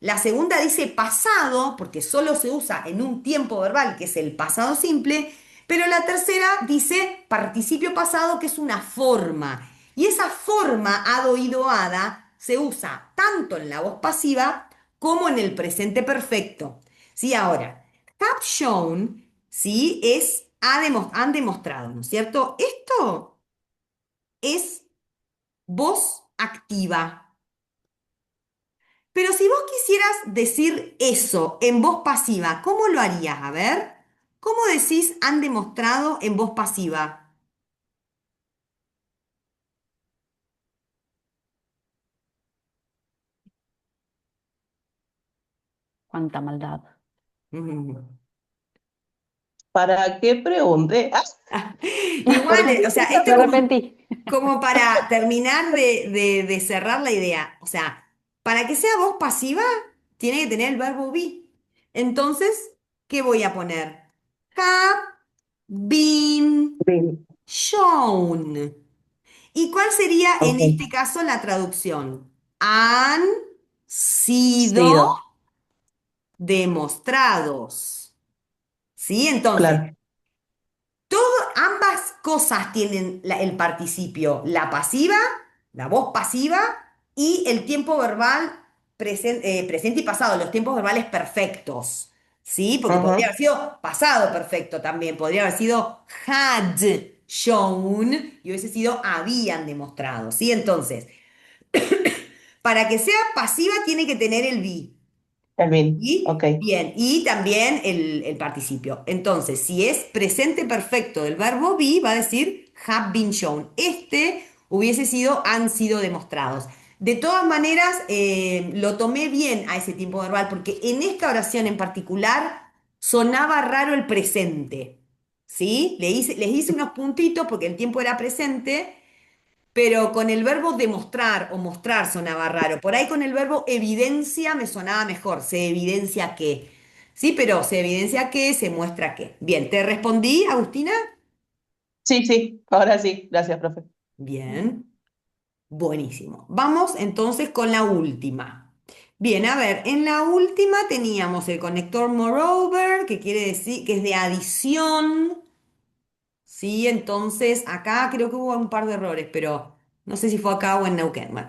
[SPEAKER 1] la segunda dice pasado, porque solo se usa en un tiempo verbal, que es el pasado simple, pero la tercera dice participio pasado, que es una forma. Y esa forma, hado, ido, hada, se usa tanto en la voz pasiva como en el presente perfecto. ¿Sí? Ahora, have shown, ¿sí? Han demostrado, ¿no es cierto? Esto es voz activa. Pero si vos quisieras decir eso en voz pasiva, ¿cómo lo harías? A ver, ¿cómo decís han demostrado en voz pasiva?
[SPEAKER 2] Cuánta maldad.
[SPEAKER 5] ¿para qué pregunté?
[SPEAKER 1] Igual,
[SPEAKER 5] Porque
[SPEAKER 1] o sea,
[SPEAKER 5] justo
[SPEAKER 1] esto
[SPEAKER 2] Me
[SPEAKER 1] es
[SPEAKER 2] arrepentí.
[SPEAKER 1] como para terminar de cerrar la idea. O sea, para que sea voz pasiva, tiene que tener el verbo be. Entonces, ¿qué voy a poner? Have been
[SPEAKER 5] sí,
[SPEAKER 1] shown. ¿Y cuál sería en
[SPEAKER 5] ok,
[SPEAKER 1] este caso la traducción? Han sido
[SPEAKER 5] sido,
[SPEAKER 1] demostrados. ¿Sí? Entonces,
[SPEAKER 5] claro.
[SPEAKER 1] ambas cosas tienen el participio, la pasiva, la voz pasiva y el tiempo verbal presente y pasado, los tiempos verbales perfectos. ¿Sí? Porque podría
[SPEAKER 5] Ujú,
[SPEAKER 1] haber sido pasado perfecto también, podría haber sido had shown y hubiese sido habían demostrado. ¿Sí? Entonces, para que sea pasiva tiene que tener el be.
[SPEAKER 5] el bin, ok.
[SPEAKER 1] Y bien, y también el participio. Entonces, si es presente perfecto del verbo be, va a decir have been shown. Este hubiese sido han sido demostrados. De todas maneras, lo tomé bien a ese tiempo verbal porque en esta oración en particular sonaba raro el presente. ¿Sí? Les hice unos puntitos porque el tiempo era presente, pero con el verbo demostrar o mostrar sonaba raro. Por ahí con el verbo evidencia me sonaba mejor. Se evidencia que. Sí, pero se evidencia que, se muestra que. Bien, ¿te respondí, Agustina?
[SPEAKER 5] Sí, sí, ahora sí, gracias, profe.
[SPEAKER 1] Bien. Buenísimo. Vamos entonces con la última. Bien, a ver, en la última teníamos el conector moreover, que quiere decir que es de adición. Sí, entonces acá creo que hubo un par de errores, pero no sé si fue acá o en Neuquén. Bueno,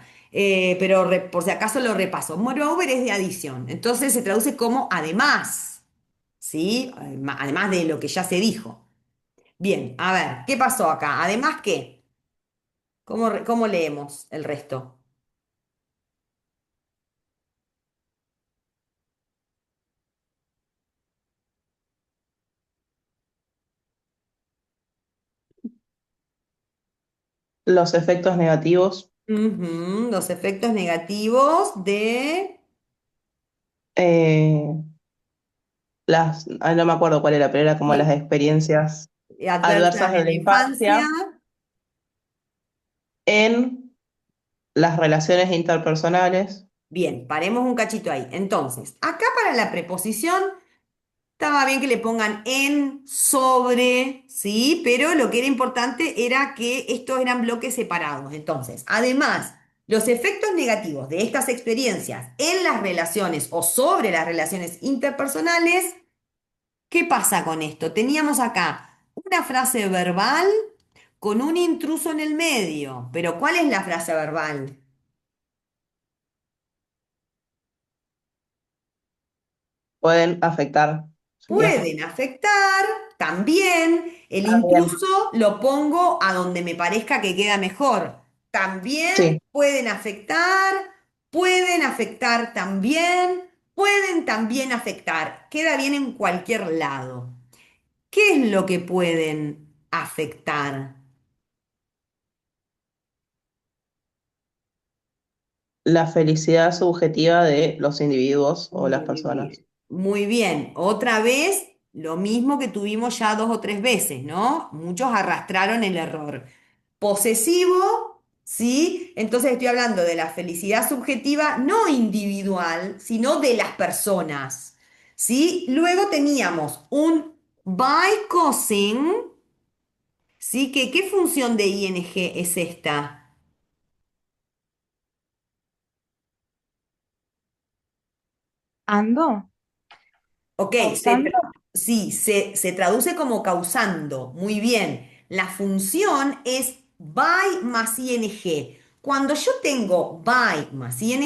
[SPEAKER 1] pero por si acaso lo repaso. Moreover es de adición, entonces se traduce como además, ¿sí? Además de lo que ya se dijo. Bien, a ver, ¿qué pasó acá? Además, ¿qué? ¿Cómo leemos el resto?
[SPEAKER 5] Los efectos negativos,
[SPEAKER 1] Ujú, los efectos negativos de
[SPEAKER 5] eh, no me acuerdo cuál era, pero era como las
[SPEAKER 1] sí,
[SPEAKER 5] experiencias
[SPEAKER 1] adversas
[SPEAKER 5] adversas de
[SPEAKER 1] en
[SPEAKER 5] la
[SPEAKER 1] la infancia.
[SPEAKER 5] infancia en las relaciones interpersonales.
[SPEAKER 1] Bien, paremos un cachito ahí. Entonces, acá para la preposición estaba bien que le pongan en, sobre, ¿sí? Pero lo que era importante era que estos eran bloques separados. Entonces, además, los efectos negativos de estas experiencias en las relaciones o sobre las relaciones interpersonales, ¿qué pasa con esto? Teníamos acá una frase verbal con un intruso en el medio. Pero ¿cuál es la frase verbal?
[SPEAKER 5] Pueden afectar. Sería
[SPEAKER 1] Pueden afectar también. El
[SPEAKER 5] también.
[SPEAKER 1] intruso lo pongo a donde me parezca que queda mejor. También
[SPEAKER 5] Sí,
[SPEAKER 1] pueden afectar también, pueden también afectar. Queda bien en cualquier lado. ¿Qué es lo que pueden afectar?
[SPEAKER 5] la felicidad subjetiva de los individuos o las
[SPEAKER 1] Muy
[SPEAKER 5] personas.
[SPEAKER 1] bien. Muy bien. Otra vez, lo mismo que tuvimos ya 2 o 3 veces, ¿no? Muchos arrastraron el error. Posesivo, ¿sí? Entonces estoy hablando de la felicidad subjetiva, no individual, sino de las personas, ¿sí? Luego teníamos un by causing, ¿sí? ¿Qué función de ing es esta?
[SPEAKER 3] Ando,
[SPEAKER 1] Ok,
[SPEAKER 3] causando.
[SPEAKER 1] sí, se traduce como causando. Muy bien. La función es by más ing. Cuando yo tengo by más ing,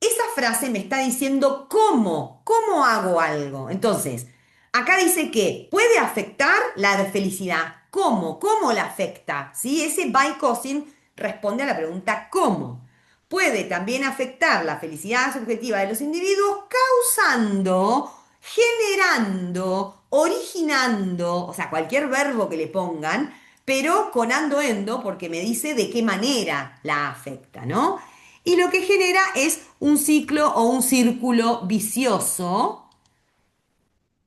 [SPEAKER 1] esa frase me está diciendo cómo hago algo. Entonces, acá dice que puede afectar la de felicidad. ¿Cómo la afecta? ¿Sí? Ese by causing responde a la pregunta ¿cómo? Puede también afectar la felicidad subjetiva de los individuos causando, generando, originando, o sea, cualquier verbo que le pongan, pero con ando endo porque me dice de qué manera la afecta, ¿no? Y lo que genera es un ciclo o un círculo vicioso.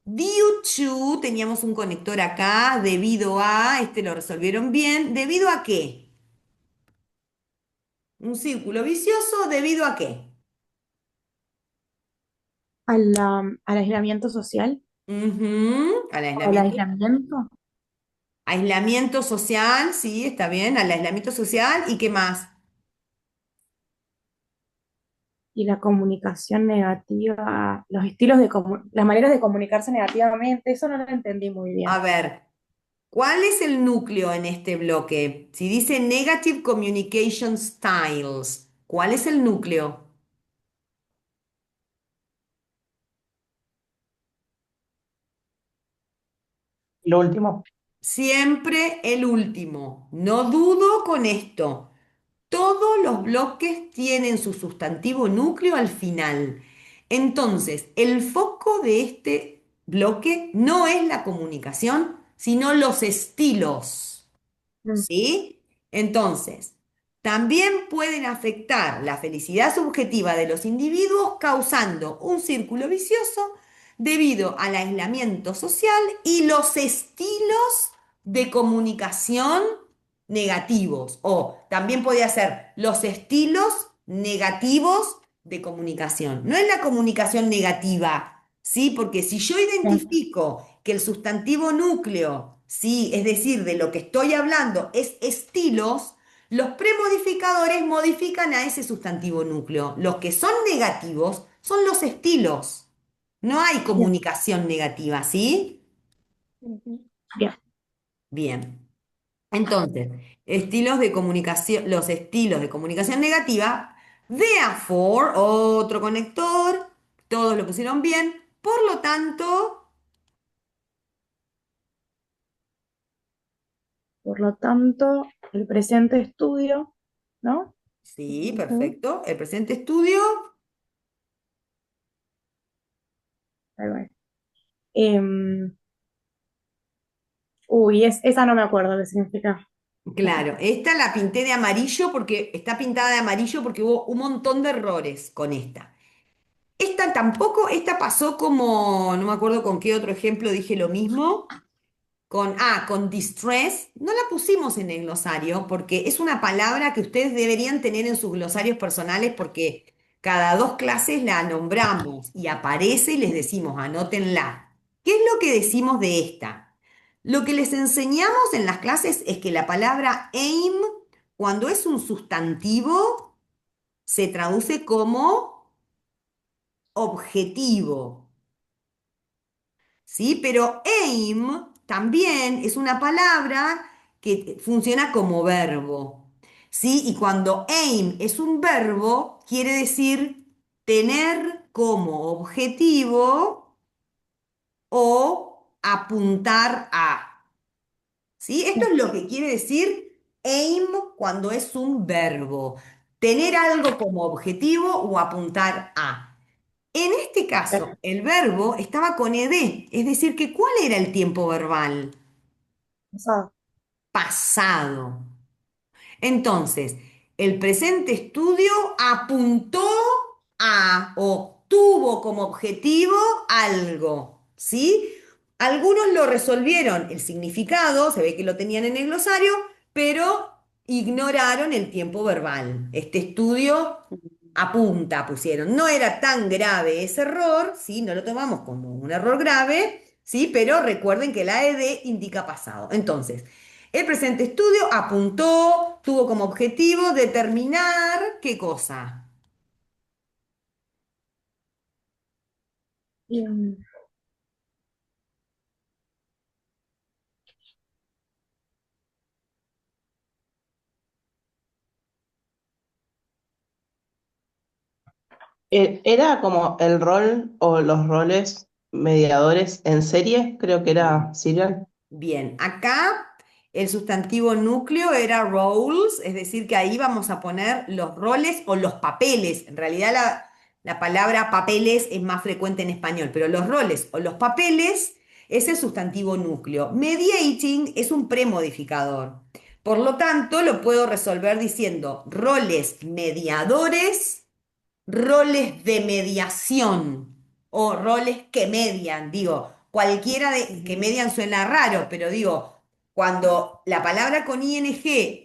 [SPEAKER 1] Due to, teníamos un conector acá, debido a, este lo resolvieron bien, ¿debido a qué? Un círculo vicioso, ¿debido a qué?
[SPEAKER 3] Al aislamiento social,
[SPEAKER 1] Ujú, al
[SPEAKER 3] al
[SPEAKER 1] aislamiento.
[SPEAKER 3] aislamiento
[SPEAKER 1] Aislamiento social, sí, está bien, al aislamiento social. ¿Y qué más?
[SPEAKER 3] y la comunicación negativa, los estilos las maneras de comunicarse negativamente, eso no lo entendí muy
[SPEAKER 1] A
[SPEAKER 3] bien.
[SPEAKER 1] ver, ¿cuál es el núcleo en este bloque? Si dice Negative Communication Styles, ¿cuál es el núcleo?
[SPEAKER 5] Lo último,
[SPEAKER 1] Siempre el último. No dudo con esto. Todos los bloques tienen su sustantivo núcleo al final. Entonces, el foco de este bloque no es la comunicación, sino los estilos.
[SPEAKER 3] Mm,
[SPEAKER 1] ¿Sí? Entonces, también pueden afectar la felicidad subjetiva de los individuos causando un círculo vicioso debido al aislamiento social y los estilos de comunicación negativos. O también podría ser los estilos negativos de comunicación. No es la comunicación negativa, ¿sí? Porque si yo
[SPEAKER 3] sí.
[SPEAKER 1] identifico que el sustantivo núcleo, ¿sí? Es decir, de lo que estoy hablando es estilos, Los premodificadores modifican a ese sustantivo núcleo. Los que son negativos son los estilos. No hay
[SPEAKER 3] Bien.
[SPEAKER 1] comunicación negativa, ¿sí?
[SPEAKER 3] Bien.
[SPEAKER 1] Bien. Entonces, estilos de comunicación, los estilos de comunicación negativa, therefore, otro conector, todos lo pusieron bien, por lo tanto,
[SPEAKER 3] Por lo tanto, el presente estudio, ¿no?
[SPEAKER 1] sí, perfecto, el presente estudio,
[SPEAKER 3] Ahí va. Em, esa no me acuerdo qué significa.
[SPEAKER 1] claro, esta la pinté de amarillo porque está pintada de amarillo porque hubo un montón de errores con esta. Esta tampoco, esta pasó como, no me acuerdo con qué otro ejemplo dije lo mismo. Con distress, no la pusimos en el glosario porque es una palabra que ustedes deberían tener en sus glosarios personales porque cada 2 clases la nombramos y aparece y les decimos, anótenla. ¿Qué es lo que decimos de esta? Lo que les enseñamos en las clases es que la palabra aim, cuando es un sustantivo, se traduce como objetivo. ¿Sí? Pero aim también es una palabra que funciona como verbo, ¿sí? Y cuando aim es un verbo, quiere decir tener como objetivo o apuntar a, ¿sí? Esto es lo que quiere decir aim cuando es un verbo, tener algo como objetivo o apuntar a. En este caso, el verbo estaba con ed, es decir, que ¿cuál era el tiempo verbal?
[SPEAKER 3] Pasado.
[SPEAKER 1] Pasado. Entonces, el presente estudio apuntó a o tuvo como objetivo algo, ¿sí? Algunos lo resolvieron el significado, se ve que lo tenían en el glosario, pero ignoraron el tiempo verbal. Este estudio apunta, pusieron. No era tan grave ese error, ¿sí? No lo tomamos como un error grave, ¿sí? Pero recuerden que la ed indica pasado. Entonces, el presente estudio apuntó, tuvo como objetivo determinar qué cosa.
[SPEAKER 3] Em,
[SPEAKER 5] Era como el rol o los roles mediadores en serie, creo que era Serial.
[SPEAKER 1] Bien, acá el sustantivo núcleo era roles, es decir, que ahí vamos a poner los roles o los papeles. En realidad la palabra papeles es más frecuente en español, pero los roles o los papeles es el sustantivo núcleo. Mediating es un premodificador. Por lo tanto, lo puedo resolver diciendo roles mediadores, roles de mediación o roles que median, digo, cualquiera de que median suena raro, pero digo, cuando la palabra con ing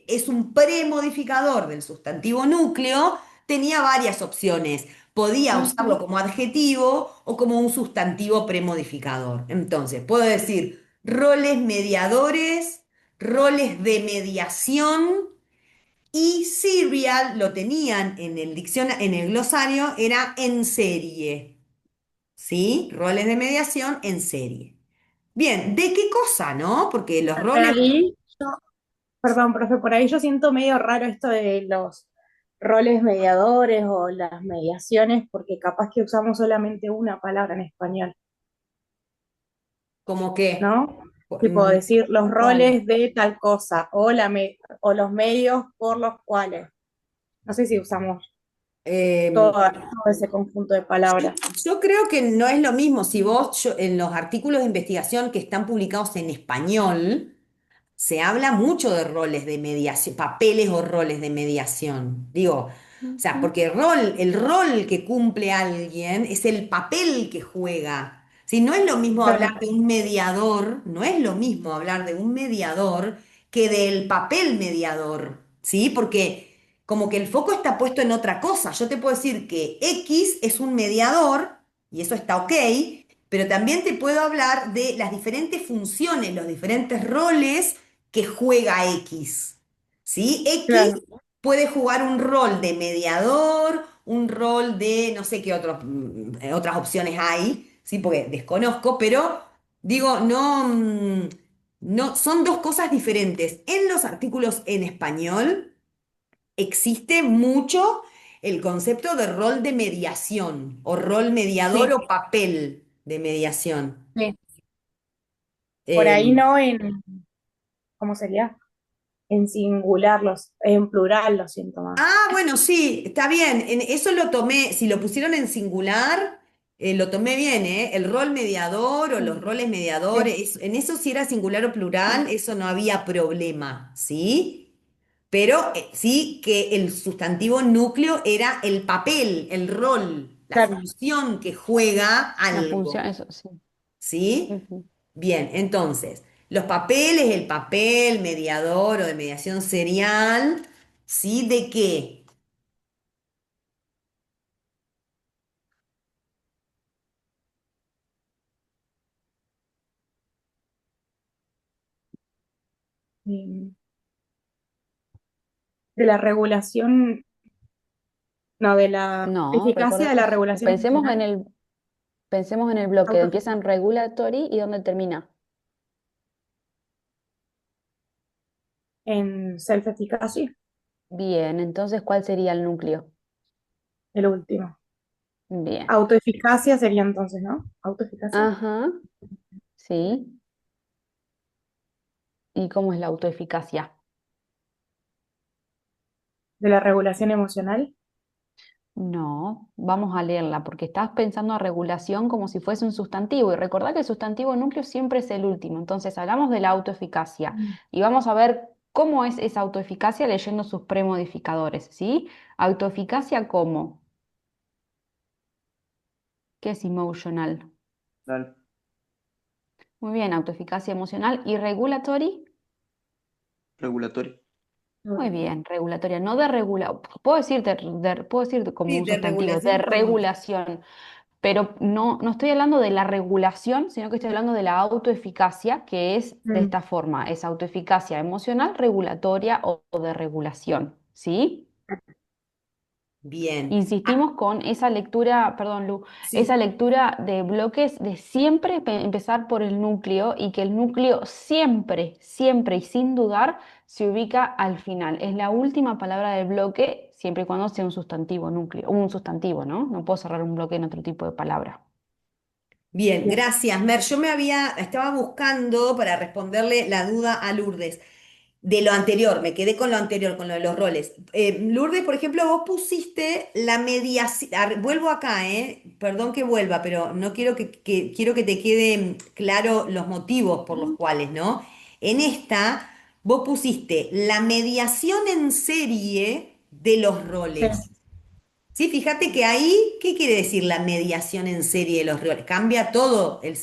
[SPEAKER 1] es un premodificador del sustantivo núcleo, tenía varias opciones. Podía usarlo
[SPEAKER 3] Ujú.
[SPEAKER 1] como adjetivo o como un sustantivo premodificador. Entonces, puedo decir roles mediadores, roles de mediación y serial lo tenían en el en el glosario, era en serie, ¿sí? Roles de mediación en serie. Bien, ¿de qué cosa, no? Porque los
[SPEAKER 3] Por
[SPEAKER 1] roles,
[SPEAKER 3] ahí, perdón, profe, por ahí yo siento medio raro esto de los roles mediadores o las mediaciones, porque capaz que usamos solamente una palabra en español,
[SPEAKER 1] como que,
[SPEAKER 3] ¿no? Tipo decir los
[SPEAKER 1] ¿cuál?
[SPEAKER 3] roles de tal cosa o, o los medios por los cuales. No sé si usamos
[SPEAKER 1] Em,
[SPEAKER 3] todo ese conjunto de
[SPEAKER 1] yo,
[SPEAKER 3] palabras.
[SPEAKER 1] yo creo que no es lo mismo si vos en los artículos de investigación que están publicados en español, se habla mucho de roles de mediación, papeles o roles de mediación. Digo, o sea,
[SPEAKER 3] Ujú.
[SPEAKER 1] porque el rol que cumple alguien es el papel que juega. Si no es lo mismo hablar
[SPEAKER 3] Claro,
[SPEAKER 1] de un mediador, no es lo mismo hablar de un mediador que del papel mediador, ¿sí? Porque como que el foco está puesto en otra cosa. Yo te puedo decir que X es un mediador, y eso está ok, pero también te puedo hablar de las diferentes funciones, los diferentes roles que juega X. ¿sí? X
[SPEAKER 3] Claro,
[SPEAKER 1] puede jugar un rol de mediador, un rol de no sé qué otras opciones hay, ¿sí? Porque desconozco, pero digo, no, no, son dos cosas diferentes. En los artículos en español existe mucho el concepto de rol de mediación o rol mediador
[SPEAKER 3] sí,
[SPEAKER 1] o papel de mediación.
[SPEAKER 3] sí. Por
[SPEAKER 1] Eh,
[SPEAKER 3] ahí no en, ¿cómo sería? En singular, en plural lo siento más.
[SPEAKER 1] bueno, sí, está bien. Eso lo tomé, si lo pusieron en singular, lo tomé bien, ¿eh? El rol mediador o los
[SPEAKER 3] Mm,
[SPEAKER 1] roles
[SPEAKER 3] sí,
[SPEAKER 1] mediadores, en eso si era singular o plural, eso no había problema, ¿sí? Pero sí que el sustantivo núcleo era el papel, el rol, la
[SPEAKER 3] claro.
[SPEAKER 1] función que juega
[SPEAKER 2] La
[SPEAKER 1] algo,
[SPEAKER 2] función, eso sí.
[SPEAKER 1] ¿sí?
[SPEAKER 2] Ujú.
[SPEAKER 1] Bien, entonces, los papeles, el papel mediador o de mediación serial, ¿sí? ¿De qué?
[SPEAKER 3] Mm, de la regulación, no, de la
[SPEAKER 2] No,
[SPEAKER 3] eficacia de la regulación
[SPEAKER 2] pensemos en
[SPEAKER 3] emocional
[SPEAKER 2] pensemos en el bloque.
[SPEAKER 3] auto-
[SPEAKER 2] Empieza en regulatory y ¿dónde termina?
[SPEAKER 3] en self-efficacy,
[SPEAKER 2] Bien, entonces, ¿cuál sería el núcleo?
[SPEAKER 3] el último.
[SPEAKER 2] Bien.
[SPEAKER 3] Autoeficacia sería entonces, ¿no? Autoeficacia
[SPEAKER 2] Ajá, sí. ¿Y cómo es la autoeficacia?
[SPEAKER 3] de la regulación emocional.
[SPEAKER 2] No, vamos a leerla porque estás pensando a regulación como si fuese un sustantivo y recordá que el sustantivo núcleo siempre es el último. Entonces, hablamos de la autoeficacia
[SPEAKER 3] Mm,
[SPEAKER 2] y vamos a ver cómo es esa autoeficacia leyendo sus premodificadores, ¿sí? Autoeficacia ¿cómo? ¿Qué es emotional?
[SPEAKER 4] Dale.
[SPEAKER 2] Muy bien, autoeficacia emocional y regulatory.
[SPEAKER 4] Regulatorio.
[SPEAKER 2] Muy bien, regulatoria, no de regula. Puedo decirte, puedo decirte como
[SPEAKER 1] Sí,
[SPEAKER 2] un
[SPEAKER 1] de
[SPEAKER 2] sustantivo, de
[SPEAKER 1] regulación podemos.
[SPEAKER 2] regulación. Pero no, no estoy hablando de la regulación, sino que estoy hablando de la autoeficacia, que es de
[SPEAKER 3] mm,
[SPEAKER 2] esta forma, es autoeficacia emocional, regulatoria o de regulación, ¿sí?
[SPEAKER 1] Bien. Ah,
[SPEAKER 2] Insistimos con esa lectura, perdón, Lu, esa
[SPEAKER 1] sí.
[SPEAKER 2] lectura de bloques de siempre empezar por el núcleo y que el núcleo siempre, siempre y sin dudar se ubica al final. Es la última palabra del bloque, siempre y cuando sea un sustantivo núcleo, un sustantivo, ¿no? No puedo cerrar un bloque en otro tipo de palabra.
[SPEAKER 1] Bien,
[SPEAKER 3] bien.
[SPEAKER 1] gracias, Mer. Estaba buscando para responderle la duda a Lourdes de lo anterior, me quedé con lo anterior, con lo de los roles. Lourdes, por ejemplo, vos pusiste la mediación, vuelvo acá, perdón que vuelva, pero no quiero quiero que te queden claro los motivos por los cuales, ¿no? En esta, vos pusiste la mediación en serie de los
[SPEAKER 3] Sí,
[SPEAKER 1] roles. Sí, fíjate que ahí, ¿qué quiere decir la mediación en serie de los roles? Cambia todo el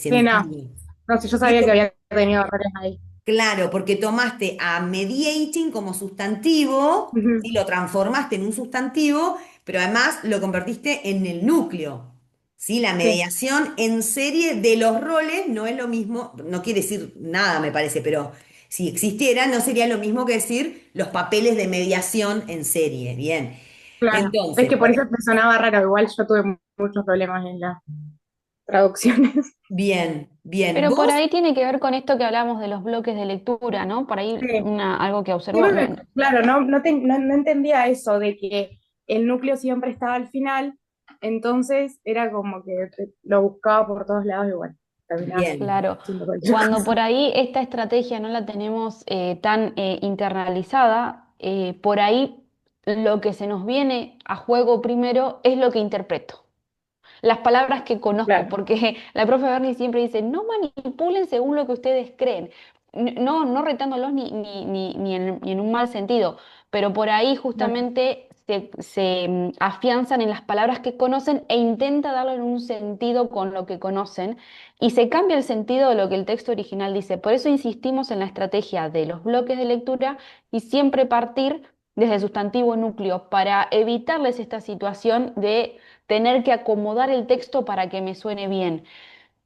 [SPEAKER 3] sí, no.
[SPEAKER 1] sentido.
[SPEAKER 3] No, si yo
[SPEAKER 1] ¿Sí?
[SPEAKER 3] sabía que había tenido errores ahí.
[SPEAKER 1] Claro, porque tomaste a mediating como sustantivo
[SPEAKER 3] Ujú,
[SPEAKER 1] y lo transformaste en un sustantivo, pero además lo convertiste en el núcleo. ¿Sí? La
[SPEAKER 3] sí,
[SPEAKER 1] mediación en serie de los roles no es lo mismo, no quiere decir nada, me parece, pero si existiera, no sería lo mismo que decir los papeles de mediación en serie. Bien.
[SPEAKER 3] claro. Es
[SPEAKER 1] Entonces,
[SPEAKER 3] que por eso me sonaba raro. Igual yo tuve muchos problemas en las traducciones.
[SPEAKER 1] bien, bien.
[SPEAKER 2] Pero por
[SPEAKER 1] ¿Vos?
[SPEAKER 2] ahí tiene que ver con esto que hablamos de los bloques de lectura, ¿no? Por ahí
[SPEAKER 3] Sí.
[SPEAKER 2] algo que
[SPEAKER 3] Sí,
[SPEAKER 2] observo.
[SPEAKER 3] claro, no entendía eso de que el núcleo siempre estaba al final, entonces era como que lo buscaba por todos lados y bueno, terminaba
[SPEAKER 1] Bien.
[SPEAKER 2] Claro,
[SPEAKER 3] haciendo cualquier
[SPEAKER 2] cuando
[SPEAKER 3] cosa.
[SPEAKER 2] por ahí esta estrategia no la tenemos tan internalizada, por ahí lo que se nos viene a juego primero es lo que interpreto, las palabras que conozco,
[SPEAKER 3] Claro,
[SPEAKER 2] porque la profe Berni siempre dice, no manipulen según lo que ustedes creen. No, no retándolos ni en un mal sentido, pero por ahí
[SPEAKER 3] claro,
[SPEAKER 2] justamente se afianzan en las palabras que conocen e intenta darle un sentido con lo que conocen y se cambia el sentido de lo que el texto original dice. Por eso insistimos en la estrategia de los bloques de lectura y siempre partir desde el sustantivo núcleo para evitarles esta situación de tener que acomodar el texto para que me suene bien,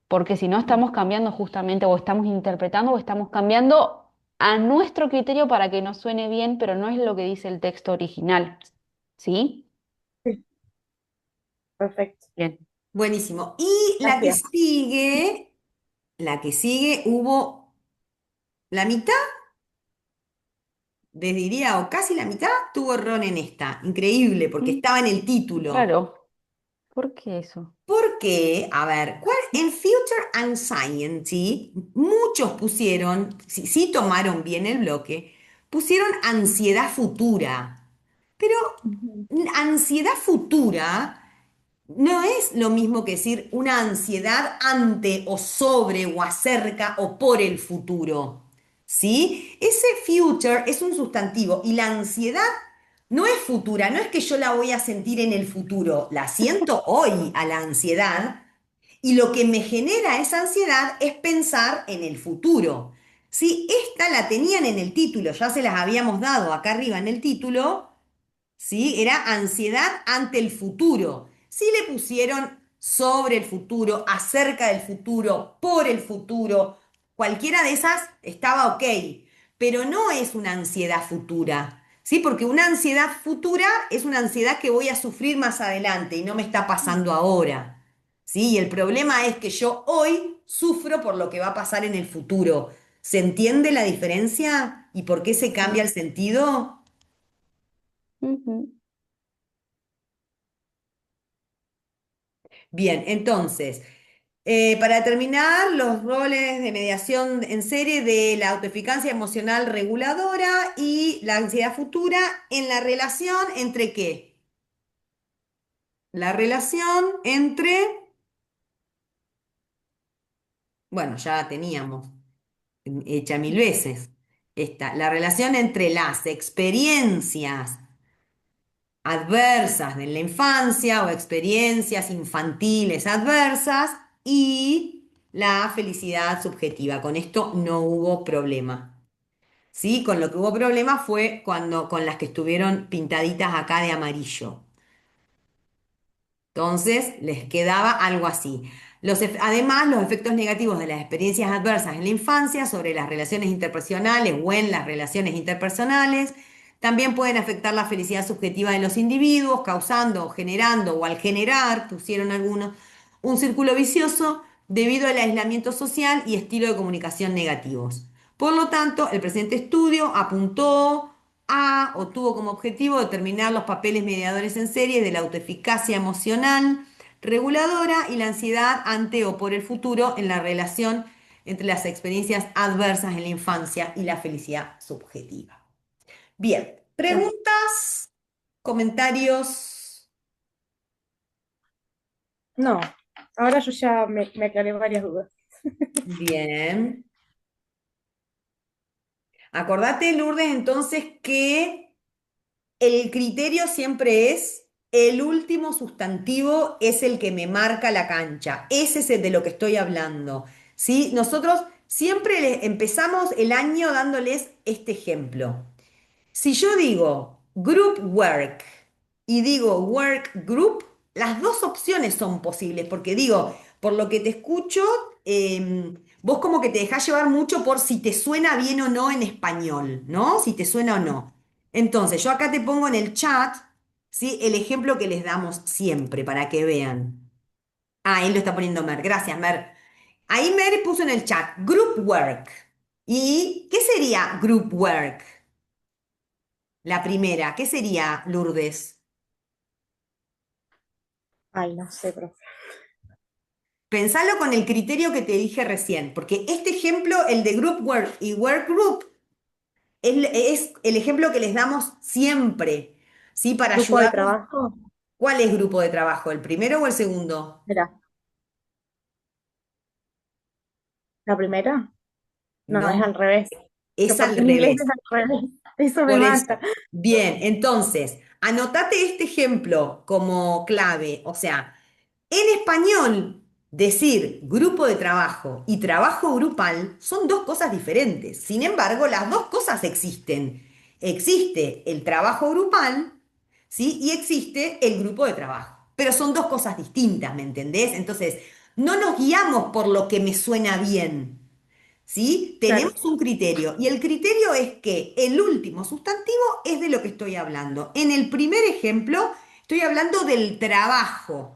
[SPEAKER 2] porque si no estamos cambiando justamente o estamos interpretando o estamos cambiando a nuestro criterio para que nos suene bien, pero no es lo que dice el texto original. ¿Sí?
[SPEAKER 3] Sí, perfecto.
[SPEAKER 2] Bien.
[SPEAKER 1] Buenísimo. Y
[SPEAKER 3] Gracias.
[SPEAKER 1] la que sigue, hubo la mitad, les diría, o casi la mitad, tuvo error en esta. Increíble, porque
[SPEAKER 2] Mm,
[SPEAKER 1] estaba en el título.
[SPEAKER 2] Raro. ¿Por qué eso?
[SPEAKER 1] Porque, a ver, en Future Anxiety, muchos pusieron, si tomaron bien el bloque, pusieron ansiedad futura. Pero
[SPEAKER 3] Ujú.
[SPEAKER 1] ansiedad futura no es lo mismo que decir una ansiedad ante o sobre o acerca o por el futuro. ¿Sí? Ese future es un sustantivo y la ansiedad no es futura, no es que yo la voy a sentir en el futuro, la siento hoy a la ansiedad y lo que me genera esa ansiedad es pensar en el futuro. Sí, esta la tenían en el título, ya se las habíamos dado acá arriba en el título. ¿Sí? Era ansiedad ante el futuro. Si le pusieron sobre el futuro, acerca del futuro, por el futuro, cualquiera de esas estaba ok, pero no es una ansiedad futura, ¿sí? Porque una ansiedad futura es una ansiedad que voy a sufrir más adelante y no me está pasando ahora, ¿sí? Y el problema es que yo hoy sufro por lo que va a pasar en el futuro. ¿Se entiende la diferencia y por qué se cambia
[SPEAKER 3] Sí.
[SPEAKER 1] el sentido?
[SPEAKER 2] Ujú.
[SPEAKER 1] Bien, entonces, para terminar, los roles de mediación en serie de la autoeficacia emocional reguladora y la ansiedad futura en la relación entre qué? La relación entre, bueno, ya la teníamos hecha mil veces, esta, la relación entre las experiencias adversas de la infancia o experiencias infantiles adversas y la felicidad subjetiva. Con esto no hubo problema. ¿Sí? Con lo que hubo problema fue cuando con las que estuvieron pintaditas acá de amarillo. Entonces, les quedaba algo así. Además, los efectos negativos de las experiencias adversas en la infancia sobre las relaciones interpersonales o en las relaciones interpersonales también pueden afectar la felicidad subjetiva de los individuos, causando o generando o al generar, pusieron algunos, un círculo vicioso debido al aislamiento social y estilo de comunicación negativos. Por lo tanto, el presente estudio apuntó a o tuvo como objetivo determinar los papeles mediadores en serie de la autoeficacia emocional reguladora y la ansiedad ante o por el futuro en la relación entre las experiencias adversas en la infancia y la felicidad subjetiva. Bien, preguntas, comentarios.
[SPEAKER 3] No, ahora yo ya me aclaré varias dudas.
[SPEAKER 1] Bien. Acordate, Lourdes, entonces que el criterio siempre es el último sustantivo es el que me marca la cancha. Ese es el de lo que estoy hablando. ¿Sí? Nosotros siempre empezamos el año dándoles este ejemplo. Si yo digo group work y digo work group, las dos opciones son posibles, porque digo, por lo que te escucho, vos como que te dejás llevar mucho por si te suena bien o no en español, ¿no? Si te suena o no. Entonces, yo acá te pongo en el chat, ¿sí? El ejemplo que les damos siempre para que vean. Ah, ahí lo está poniendo Mer. Gracias, Mer. Ahí Mer puso en el chat group work. ¿Y qué sería group work? La primera, ¿qué sería, Lourdes?
[SPEAKER 3] Ay, no sé, profe.
[SPEAKER 1] Pensalo con el criterio que te dije recién, porque este ejemplo, el de group work y work group, es el ejemplo que les damos siempre, ¿sí? Para
[SPEAKER 3] ¿Grupo de
[SPEAKER 1] ayudarlos.
[SPEAKER 3] trabajo?
[SPEAKER 1] ¿Cuál es grupo de trabajo? ¿El primero o el segundo?
[SPEAKER 3] Mira, la primera. No, es
[SPEAKER 1] No,
[SPEAKER 3] al revés. Que
[SPEAKER 1] es al
[SPEAKER 3] porque en inglés es
[SPEAKER 1] revés.
[SPEAKER 3] al revés. Eso me
[SPEAKER 1] Por eso.
[SPEAKER 3] mata.
[SPEAKER 1] Bien, entonces, anotate este ejemplo como clave. O sea, en español, decir grupo de trabajo y trabajo grupal son dos cosas diferentes. Sin embargo, las dos cosas existen. Existe el trabajo grupal, ¿sí? Y existe el grupo de trabajo. Pero son dos cosas distintas, ¿me entendés? Entonces, no nos guiamos por lo que me suena bien, ¿sí?
[SPEAKER 3] Claro.
[SPEAKER 1] Tenemos un criterio y el criterio es que el último sustantivo es de lo que estoy hablando. En el primer ejemplo, estoy hablando del trabajo.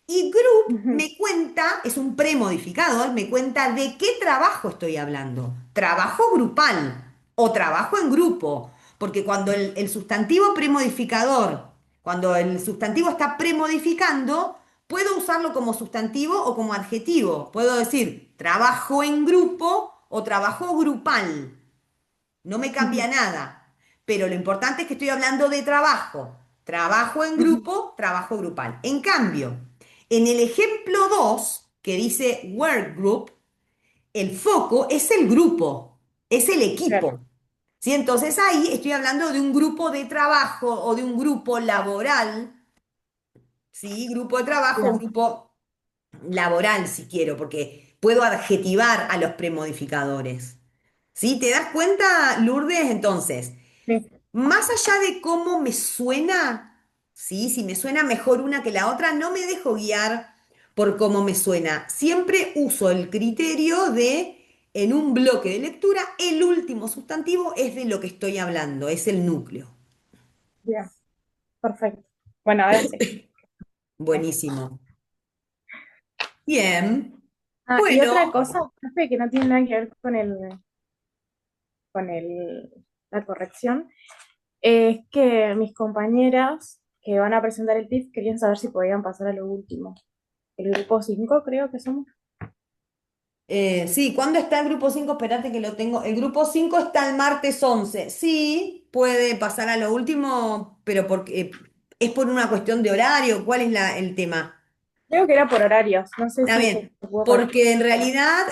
[SPEAKER 1] Y group
[SPEAKER 3] Ujú.
[SPEAKER 1] me cuenta, es un premodificador, me cuenta de qué trabajo estoy hablando. Trabajo grupal o trabajo en grupo. Porque cuando el sustantivo premodificador, cuando el sustantivo está premodificando, puedo usarlo como sustantivo o como adjetivo. Puedo decir trabajo en grupo o trabajo grupal. No me cambia
[SPEAKER 3] Ujú.
[SPEAKER 1] nada. Pero lo importante es que estoy hablando de trabajo. Trabajo en
[SPEAKER 3] Ujú.
[SPEAKER 1] grupo, trabajo grupal. En cambio, en el ejemplo 2 que dice work group, el foco es el grupo, es el
[SPEAKER 3] Claro.
[SPEAKER 1] equipo. ¿Sí? Entonces ahí estoy hablando de un grupo de trabajo o de un grupo laboral, ¿sí? Grupo de trabajo,
[SPEAKER 3] Bien.
[SPEAKER 1] grupo laboral si quiero, porque puedo adjetivar a los premodificadores. ¿Sí? ¿Te das cuenta, Lourdes? Entonces,
[SPEAKER 3] Sí.
[SPEAKER 1] más allá de cómo me suena, ¿sí? Si me suena mejor una que la otra, no me dejo guiar por cómo me suena. Siempre uso el criterio de, en un bloque de lectura, el último sustantivo es de lo que estoy hablando, es el núcleo.
[SPEAKER 3] Bien. Perfecto. Bueno, ahora sí.
[SPEAKER 1] Buenísimo. Bien.
[SPEAKER 3] Y otra
[SPEAKER 1] Bueno,
[SPEAKER 3] cosa, profe, que no tiene nada que ver con la corrección, es que mis compañeras que van a presentar el TIF querían saber si podían pasar a lo último. El grupo 5 creo que somos.
[SPEAKER 1] sí, ¿cuándo está el grupo 5? Espérate que lo tengo. El grupo 5 está el martes 11. Sí, puede pasar a lo último, pero porque es por una cuestión de horario. ¿Cuál es el tema?
[SPEAKER 3] Creo que era por horarios, no sé
[SPEAKER 1] Está
[SPEAKER 3] si se
[SPEAKER 1] bien,
[SPEAKER 3] pudo corregir.
[SPEAKER 1] porque en realidad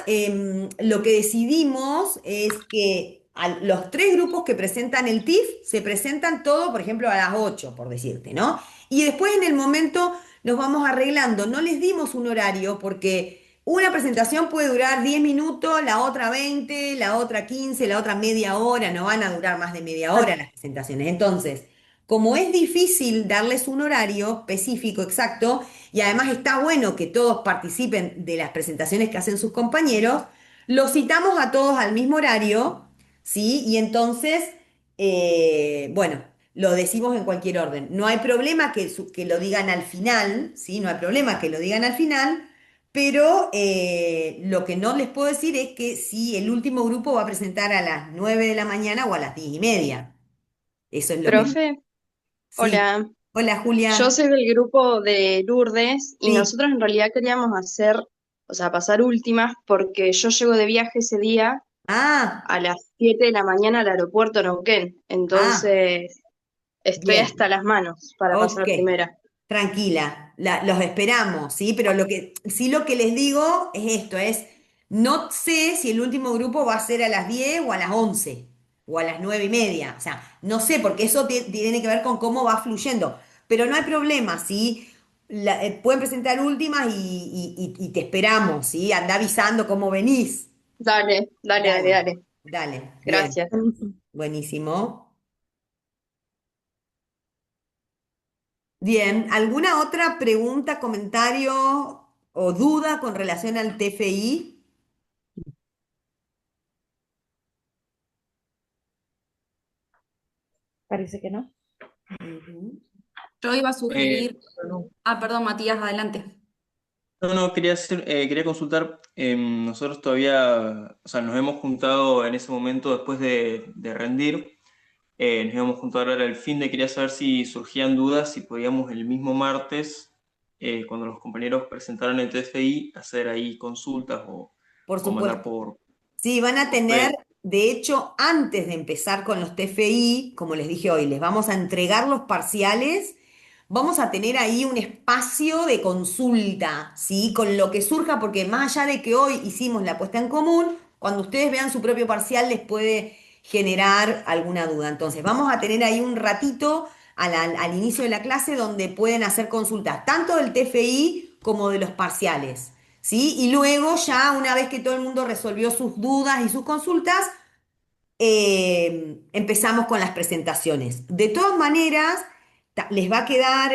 [SPEAKER 1] lo que decidimos es que los tres grupos que presentan el TIF se presentan todos, por ejemplo, a las 8, por decirte, ¿no? Y después en el momento nos vamos arreglando. No les dimos un horario porque una presentación puede durar 10 minutos, la otra 20, la otra 15, la otra media hora, no van a durar más de media hora las presentaciones. Entonces, como es difícil darles un horario específico, exacto, y además está bueno que todos participen de las presentaciones que hacen sus compañeros, los citamos a todos al mismo horario, ¿sí? Y entonces, bueno, lo decimos en cualquier orden. No hay problema que lo digan al final, ¿sí? No hay problema que lo digan al final, pero lo que no les puedo decir es que si el último grupo va a presentar a las 9 de la mañana o a las 10:30. Eso es lo que...
[SPEAKER 6] Profe,
[SPEAKER 1] Sí.
[SPEAKER 6] hola.
[SPEAKER 1] Hola,
[SPEAKER 6] Yo
[SPEAKER 1] Julia.
[SPEAKER 6] soy del grupo de Lourdes y
[SPEAKER 1] Sí.
[SPEAKER 6] nosotros en realidad queríamos hacer, o sea, pasar últimas porque yo llego de viaje ese día
[SPEAKER 1] Ah,
[SPEAKER 6] a las 7 de la mañana al aeropuerto Neuquén.
[SPEAKER 1] ah,
[SPEAKER 6] Entonces, estoy
[SPEAKER 1] bien.
[SPEAKER 6] hasta las manos para
[SPEAKER 1] Ok.
[SPEAKER 6] pasar primera.
[SPEAKER 1] Tranquila, los esperamos, ¿sí? Pero lo que les digo es esto, no sé si el último grupo va a ser a las 10 o a las 11 o a las 9:30, o sea, no sé, porque eso tiene que ver con cómo va fluyendo, pero no hay problema, ¿sí? Pueden presentar últimas y te esperamos, ¿sí? Anda avisando cómo venís.
[SPEAKER 6] Dale, dale, dale,
[SPEAKER 1] Dale,
[SPEAKER 6] dale.
[SPEAKER 1] dale, bien,
[SPEAKER 6] Gracias.
[SPEAKER 3] Buenísimo.
[SPEAKER 1] buenísimo. Bien, ¿alguna otra pregunta, comentario o duda con relación al TFI?
[SPEAKER 3] Parece que no.
[SPEAKER 1] Ujú.
[SPEAKER 2] Yo iba a
[SPEAKER 4] Eh,
[SPEAKER 2] sugerir.
[SPEAKER 4] no,
[SPEAKER 2] Ah, perdón, Matías, adelante.
[SPEAKER 4] no, quería consultar, nosotros todavía, o sea, nos hemos juntado en ese momento después de rendir, nos íbamos junto ahora el fin de, quería saber si surgían dudas, si podíamos el mismo martes, cuando los compañeros presentaron el TFI, hacer ahí consultas
[SPEAKER 1] Por
[SPEAKER 4] o mandar
[SPEAKER 1] supuesto. Sí, van a
[SPEAKER 4] por
[SPEAKER 1] tener,
[SPEAKER 4] mail.
[SPEAKER 1] de hecho, antes de empezar con los TFI, como les dije hoy, les vamos a entregar los parciales, vamos a tener ahí un espacio de consulta, ¿sí? Con lo que surja, porque más allá de que hoy hicimos la puesta en común, cuando ustedes vean su propio parcial les puede generar alguna duda. Entonces, vamos a tener ahí un ratito al inicio de la clase donde pueden hacer consultas, tanto del TFI como de los parciales. ¿Sí? Y luego ya una vez que todo el mundo resolvió sus dudas y sus consultas, empezamos con las presentaciones. De todas maneras, les va a quedar,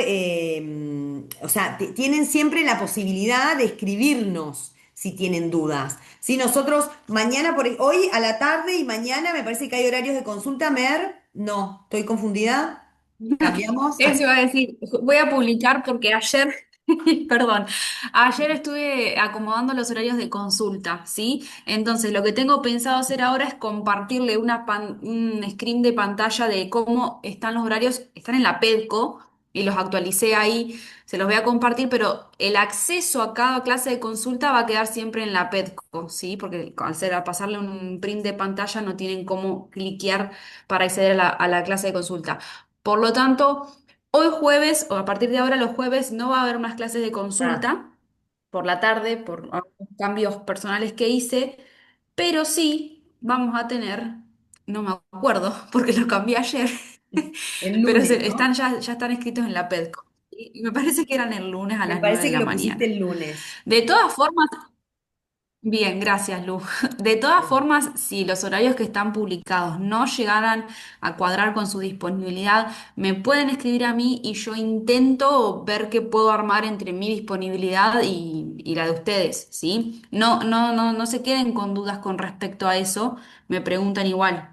[SPEAKER 1] o sea, tienen siempre la posibilidad de escribirnos, si tienen dudas. Si nosotros mañana, hoy a la tarde y mañana me parece que hay horarios de consulta, Mer, no, estoy confundida. ¿Cambiamos?
[SPEAKER 7] Eso iba a decir, voy a publicar porque ayer, perdón, ayer estuve acomodando los horarios de consulta, ¿sí? Entonces, lo que tengo pensado hacer ahora es compartirle un screen de pantalla de cómo están los horarios, están en la Pedco y los actualicé ahí, se los voy a compartir, pero el acceso a cada clase de consulta va a quedar siempre en la Pedco, ¿sí? Porque al pasarle un print de pantalla no tienen cómo cliquear para acceder a la clase de consulta. Por lo tanto, hoy jueves, o a partir de ahora los jueves, no va a haber más clases de
[SPEAKER 1] Ah,
[SPEAKER 7] consulta por la tarde, por algunos cambios personales que hice, pero sí vamos a tener, no me acuerdo porque lo cambié ayer,
[SPEAKER 1] el
[SPEAKER 7] pero
[SPEAKER 1] lunes,
[SPEAKER 7] están
[SPEAKER 1] ¿no?
[SPEAKER 7] ya están escritos en la PEDCO. Y me parece que eran el lunes a
[SPEAKER 1] Me
[SPEAKER 7] las 9
[SPEAKER 1] parece
[SPEAKER 7] de
[SPEAKER 1] que
[SPEAKER 7] la
[SPEAKER 1] lo pusiste
[SPEAKER 7] mañana.
[SPEAKER 1] el lunes.
[SPEAKER 7] De todas formas, bien, gracias, Lu. De todas formas, si los horarios que están publicados no llegaran a cuadrar con su disponibilidad, me pueden escribir a mí y yo intento ver qué puedo armar entre mi disponibilidad y la de ustedes, ¿sí? No se queden con dudas con respecto a eso, me preguntan igual.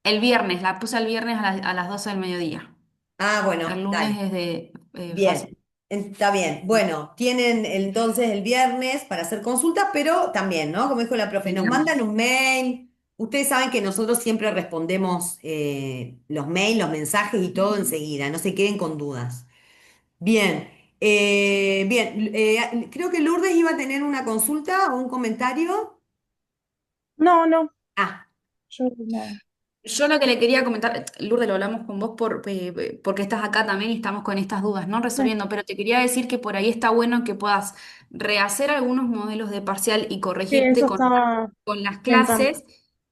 [SPEAKER 7] El viernes, la puse el viernes a las 12 del mediodía.
[SPEAKER 1] Ah, bueno,
[SPEAKER 7] El lunes
[SPEAKER 1] dale.
[SPEAKER 7] es de fácil.
[SPEAKER 1] Bien, está bien. Bueno, tienen entonces el viernes para hacer consultas, pero también, ¿no? Como dijo la profe,
[SPEAKER 7] El
[SPEAKER 1] nos
[SPEAKER 7] viernes.
[SPEAKER 1] mandan un mail. Ustedes saben que nosotros siempre respondemos los mails, los mensajes y todo enseguida, no se queden con dudas. Bien, bien. Creo que Lourdes iba a tener una consulta o un comentario.
[SPEAKER 3] No, no,
[SPEAKER 1] Ah,
[SPEAKER 3] yo nada.
[SPEAKER 7] Yo lo que le quería comentar, Lourdes, lo hablamos con vos porque estás acá también y estamos con estas dudas, ¿no?
[SPEAKER 3] Sí,
[SPEAKER 7] Resolviendo, pero te quería decir que por ahí está bueno que puedas rehacer algunos modelos de parcial y
[SPEAKER 3] sí,
[SPEAKER 7] corregirte
[SPEAKER 3] eso estaba
[SPEAKER 7] con las
[SPEAKER 3] pensando.
[SPEAKER 7] clases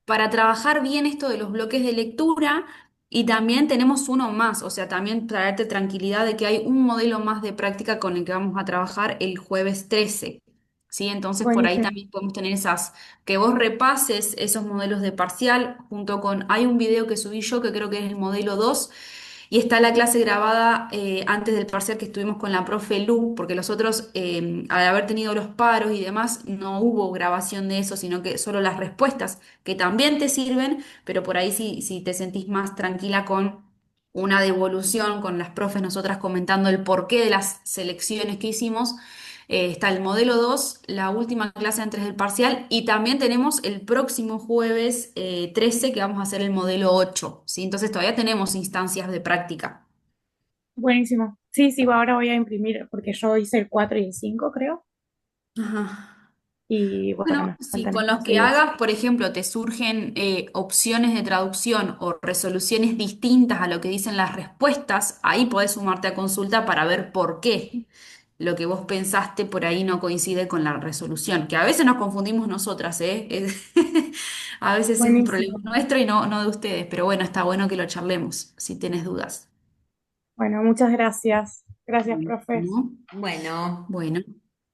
[SPEAKER 7] para trabajar bien esto de los bloques de lectura y también tenemos uno más, o sea, también traerte tranquilidad de que hay un modelo más de práctica con el que vamos a trabajar el jueves 13. ¿Sí? Entonces por ahí
[SPEAKER 3] Buenísimo.
[SPEAKER 7] también podemos tener que vos repases esos modelos de parcial junto con, hay un video que subí yo que creo que es el modelo 2 y está la clase grabada antes del parcial que estuvimos con la profe Lu, porque los otros, al haber tenido los paros y demás, no hubo grabación de eso, sino que solo las respuestas, que también te sirven, pero por ahí si te sentís más tranquila con una devolución, con las profes, nosotras comentando el porqué de las selecciones que hicimos. Está el modelo 2 la última clase antes del parcial, y también tenemos el próximo jueves 13 que vamos a hacer el modelo 8, ¿sí? Entonces todavía tenemos instancias de práctica.
[SPEAKER 3] Buenísimo. Sí, sí, ahora voy a imprimir porque yo hice el 4 y el 5 creo.
[SPEAKER 7] Ajá.
[SPEAKER 3] Y bueno,
[SPEAKER 7] Bueno,
[SPEAKER 3] me
[SPEAKER 7] si
[SPEAKER 3] faltan
[SPEAKER 7] con los
[SPEAKER 3] estos
[SPEAKER 7] que
[SPEAKER 3] días.
[SPEAKER 7] hagas, por ejemplo, te surgen opciones de traducción o resoluciones distintas a lo que dicen las respuestas, ahí podés sumarte a consulta para ver por qué lo que vos pensaste por ahí no coincide con la resolución, que a veces nos confundimos nosotras, ¿eh? A veces es un problema
[SPEAKER 3] Buenísimo.
[SPEAKER 7] nuestro y no de ustedes, pero bueno, está bueno que lo charlemos si tenés dudas.
[SPEAKER 3] Bueno, muchas gracias. Gracias, profe.
[SPEAKER 7] ¿No?
[SPEAKER 1] bueno.
[SPEAKER 7] Bueno,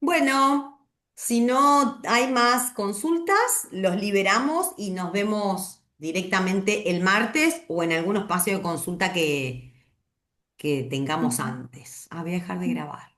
[SPEAKER 1] Bueno, si no hay más consultas, los liberamos y nos vemos directamente el martes o en algún espacio de consulta que tengamos antes. Ah, voy a dejar de grabar.